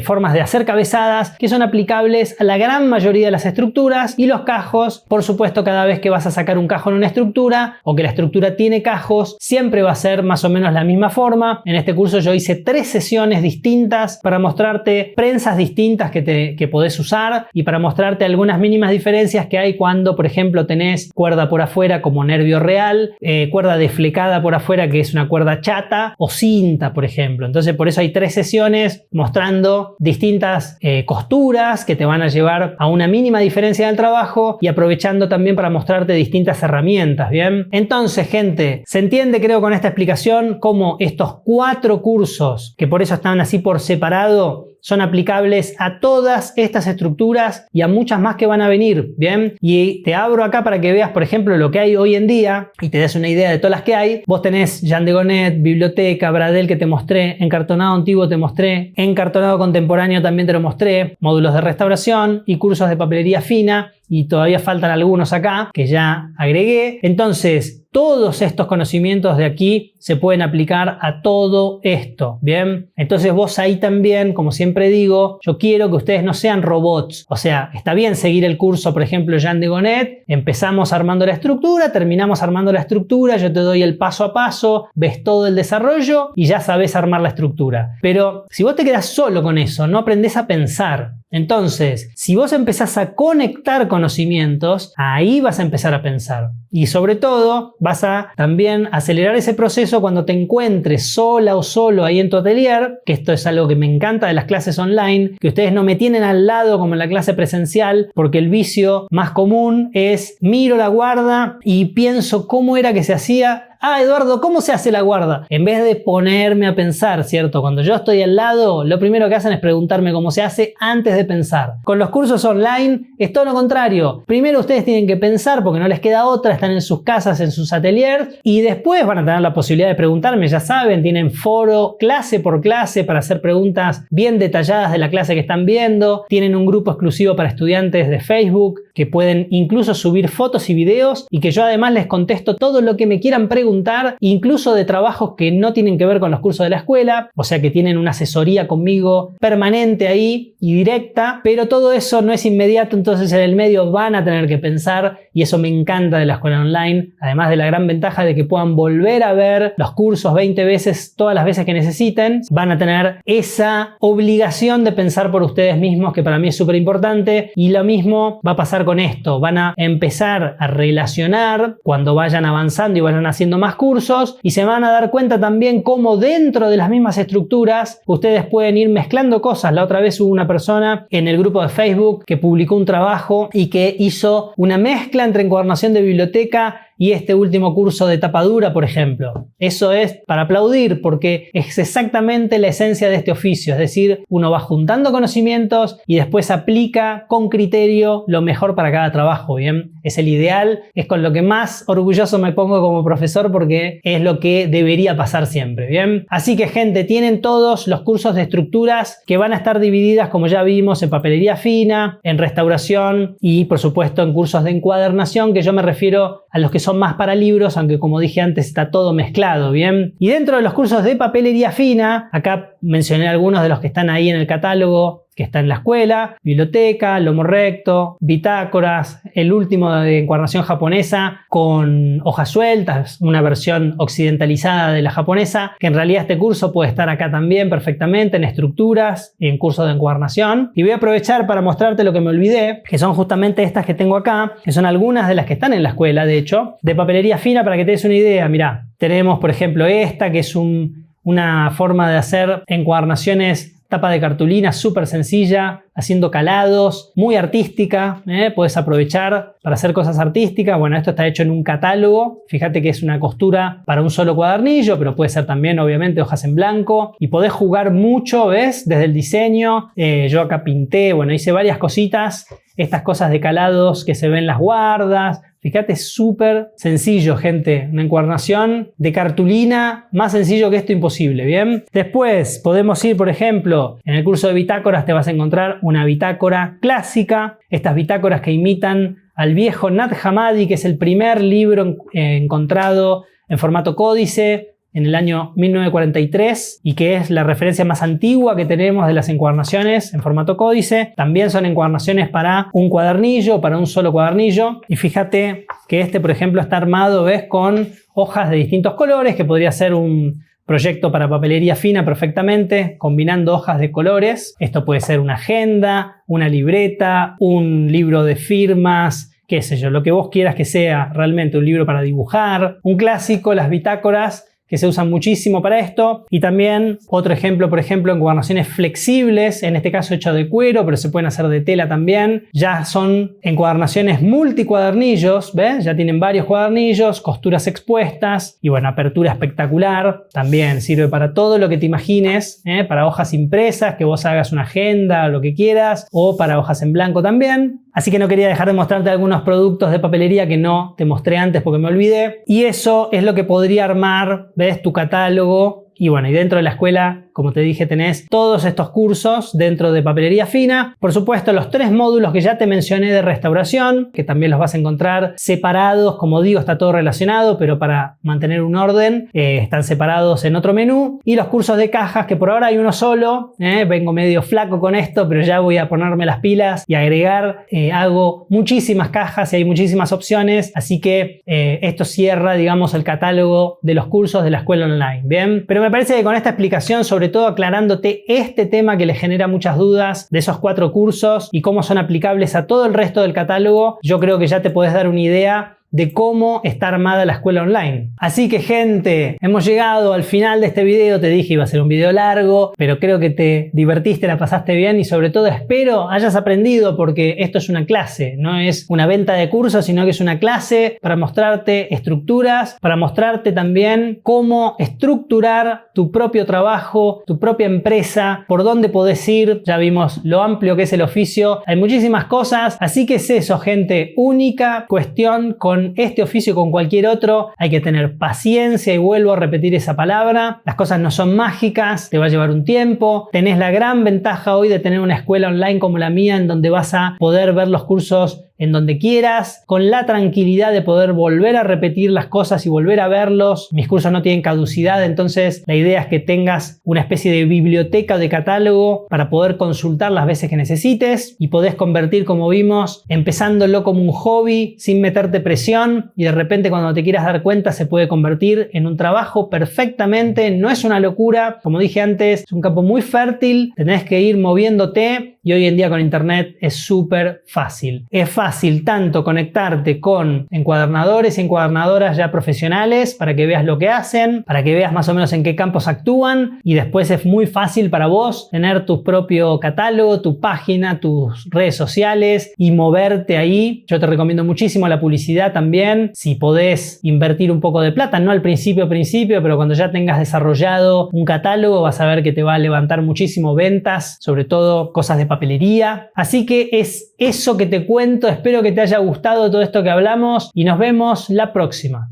S1: formas de hacer cabezadas que son aplicables a la gran mayoría de las estructuras, y los cajos, por supuesto, cada vez que vas a sacar un cajo en una estructura o que la estructura tiene cajos, siempre va a ser más o menos la misma forma. En este curso yo hice 3 sesiones distintas para mostrarte prensas distintas que podés usar y para mostrarte algunas mínimas diferencias que hay cuando, por ejemplo, tenés cuerda por afuera como nervio real, cuerda desflecada por afuera que es una cuerda chata, o cinta, por ejemplo. Entonces por eso hay 3 sesiones mostrando distintas costuras que te van a llevar a una mínima diferencia del trabajo, y aprovechando también para mostrarte distintas herramientas, ¿bien? Entonces, gente, se entiende, creo, con esta explicación cómo estos 4 cursos, que por eso están así por separado, son aplicables a todas estas estructuras y a muchas más que van a venir, ¿bien? Y te abro acá para que veas, por ejemplo, lo que hay hoy en día y te des una idea de todas las que hay. Vos tenés Jean de Gonnet, Biblioteca, Bradel, que te mostré, encartonado antiguo te mostré, encartonado contemporáneo también te lo mostré, módulos de restauración y cursos de papelería fina, y todavía faltan algunos acá que ya agregué. Entonces, todos estos conocimientos de aquí se pueden aplicar a todo esto, ¿bien? Entonces vos ahí también, como siempre digo, yo quiero que ustedes no sean robots. O sea, está bien seguir el curso, por ejemplo, Jean de Gonnet, empezamos armando la estructura, terminamos armando la estructura, yo te doy el paso a paso, ves todo el desarrollo y ya sabes armar la estructura. Pero si vos te quedás solo con eso, no aprendés a pensar. Entonces, si vos empezás a conectar conocimientos, ahí vas a empezar a pensar. Y sobre todo, vas a también acelerar ese proceso cuando te encuentres sola o solo ahí en tu atelier, que esto es algo que me encanta de las clases online, que ustedes no me tienen al lado como en la clase presencial, porque el vicio más común es miro la guarda y pienso cómo era que se hacía Ah, Eduardo, ¿cómo se hace la guarda? En vez de ponerme a pensar, ¿cierto? Cuando yo estoy al lado, lo primero que hacen es preguntarme cómo se hace antes de pensar. Con los cursos online es todo lo contrario. Primero ustedes tienen que pensar porque no les queda otra, están en sus casas, en sus ateliers, y después van a tener la posibilidad de preguntarme, ya saben, tienen foro clase por clase para hacer preguntas bien detalladas de la clase que están viendo, tienen un grupo exclusivo para estudiantes de Facebook que pueden incluso subir fotos y videos y que yo además les contesto todo lo que me quieran preguntar, incluso de trabajos que no tienen que ver con los cursos de la escuela, o sea que tienen una asesoría conmigo permanente ahí y directa, pero todo eso no es inmediato, entonces en el medio van a tener que pensar y eso me encanta de la escuela online, además de la gran ventaja de que puedan volver a ver los cursos 20 veces, todas las veces que necesiten, van a tener esa obligación de pensar por ustedes mismos, que para mí es súper importante, y lo mismo va a pasar con esto, van a empezar a relacionar cuando vayan avanzando y vayan haciendo más cursos y se van a dar cuenta también cómo dentro de las mismas estructuras ustedes pueden ir mezclando cosas. La otra vez hubo una persona en el grupo de Facebook que publicó un trabajo y que hizo una mezcla entre encuadernación de biblioteca y este último curso de tapa dura, por ejemplo. Eso es para aplaudir porque es exactamente la esencia de este oficio, es decir, uno va juntando conocimientos y después aplica con criterio lo mejor para cada trabajo, ¿bien? Es el ideal, es con lo que más orgulloso me pongo como profesor porque es lo que debería pasar siempre, ¿bien? Así que, gente, tienen todos los cursos de estructuras que van a estar divididas, como ya vimos, en papelería fina, en restauración y, por supuesto, en cursos de encuadernación, que yo me refiero a los que son más para libros, aunque como dije antes está todo mezclado, ¿bien? Y dentro de los cursos de papelería fina, acá mencioné algunos de los que están ahí en el catálogo que está en la escuela: biblioteca, lomo recto, bitácoras, el último de encuadernación japonesa con hojas sueltas, una versión occidentalizada de la japonesa, que en realidad este curso puede estar acá también perfectamente en estructuras y en cursos de encuadernación. Y voy a aprovechar para mostrarte lo que me olvidé, que son justamente estas que tengo acá, que son algunas de las que están en la escuela, de hecho, de papelería fina, para que te des una idea. Mirá, tenemos por ejemplo esta, que es una forma de hacer encuadernaciones, tapa de cartulina súper sencilla, haciendo calados, muy artística, puedes aprovechar para hacer cosas artísticas. Bueno, esto está hecho en un catálogo, fíjate que es una costura para un solo cuadernillo, pero puede ser también obviamente hojas en blanco y podés jugar mucho, ¿ves? Desde el diseño, yo acá pinté, bueno, hice varias cositas, estas cosas de calados que se ven en las guardas. Fíjate, es súper sencillo, gente. Una encuadernación de cartulina, más sencillo que esto imposible, ¿bien? Después podemos ir, por ejemplo, en el curso de bitácoras te vas a encontrar una bitácora clásica. Estas bitácoras que imitan al viejo Nag Hammadi, que es el primer libro encontrado en formato códice en el año 1943 y que es la referencia más antigua que tenemos de las encuadernaciones en formato códice. También son encuadernaciones para un cuadernillo, para un solo cuadernillo. Y fíjate que este, por ejemplo, está armado, ¿ves? Con hojas de distintos colores, que podría ser un proyecto para papelería fina perfectamente, combinando hojas de colores. Esto puede ser una agenda, una libreta, un libro de firmas, qué sé yo, lo que vos quieras que sea realmente, un libro para dibujar. Un clásico, las bitácoras, que se usan muchísimo para esto. Y también otro ejemplo, por ejemplo, encuadernaciones flexibles, en este caso hecho de cuero, pero se pueden hacer de tela también. Ya son encuadernaciones multicuadernillos, ¿ves? Ya tienen varios cuadernillos, costuras expuestas y bueno, apertura espectacular. También sirve para todo lo que te imagines, para hojas impresas, que vos hagas una agenda, lo que quieras, o para hojas en blanco también. Así que no quería dejar de mostrarte algunos productos de papelería que no te mostré antes porque me olvidé. Y eso es lo que podría armar, ¿ves? Tu catálogo. Y bueno, y dentro de la escuela, como te dije, tenés todos estos cursos dentro de papelería fina. Por supuesto, los 3 módulos que ya te mencioné de restauración, que también los vas a encontrar separados. Como digo, está todo relacionado, pero para mantener un orden, están separados en otro menú. Y los cursos de cajas, que por ahora hay uno solo. Vengo medio flaco con esto, pero ya voy a ponerme las pilas y agregar. Hago muchísimas cajas y hay muchísimas opciones. Así que esto cierra, digamos, el catálogo de los cursos de la escuela online. Bien, pero me parece que con esta explicación, sobre todo aclarándote este tema que le genera muchas dudas de esos 4 cursos y cómo son aplicables a todo el resto del catálogo, yo creo que ya te puedes dar una idea de cómo está armada la escuela online. Así que gente, hemos llegado al final de este video. Te dije iba a ser un video largo, pero creo que te divertiste, la pasaste bien y sobre todo espero hayas aprendido, porque esto es una clase, no es una venta de cursos, sino que es una clase para mostrarte estructuras, para mostrarte también cómo estructurar tu propio trabajo, tu propia empresa, por dónde podés ir. Ya vimos lo amplio que es el oficio, hay muchísimas cosas, así que es eso, gente. Única cuestión con este oficio, con cualquier otro, hay que tener paciencia, y vuelvo a repetir esa palabra. Las cosas no son mágicas, te va a llevar un tiempo. Tenés la gran ventaja hoy de tener una escuela online como la mía, en donde vas a poder ver los cursos en donde quieras, con la tranquilidad de poder volver a repetir las cosas y volver a verlos. Mis cursos no tienen caducidad, entonces la idea es que tengas una especie de biblioteca o de catálogo para poder consultar las veces que necesites, y podés convertir, como vimos, empezándolo como un hobby sin meterte presión, y de repente cuando te quieras dar cuenta se puede convertir en un trabajo perfectamente. No es una locura, como dije antes, es un campo muy fértil, tenés que ir moviéndote, y hoy en día con internet es súper fácil. Es fácil tanto conectarte con encuadernadores y encuadernadoras ya profesionales para que veas lo que hacen, para que veas más o menos en qué campos actúan, y después es muy fácil para vos tener tu propio catálogo, tu página, tus redes sociales y moverte ahí. Yo te recomiendo muchísimo la publicidad también, si podés invertir un poco de plata, no al principio, pero cuando ya tengas desarrollado un catálogo vas a ver que te va a levantar muchísimo ventas, sobre todo cosas de papelería. Así que es eso que te cuento. Espero que te haya gustado todo esto que hablamos y nos vemos la próxima.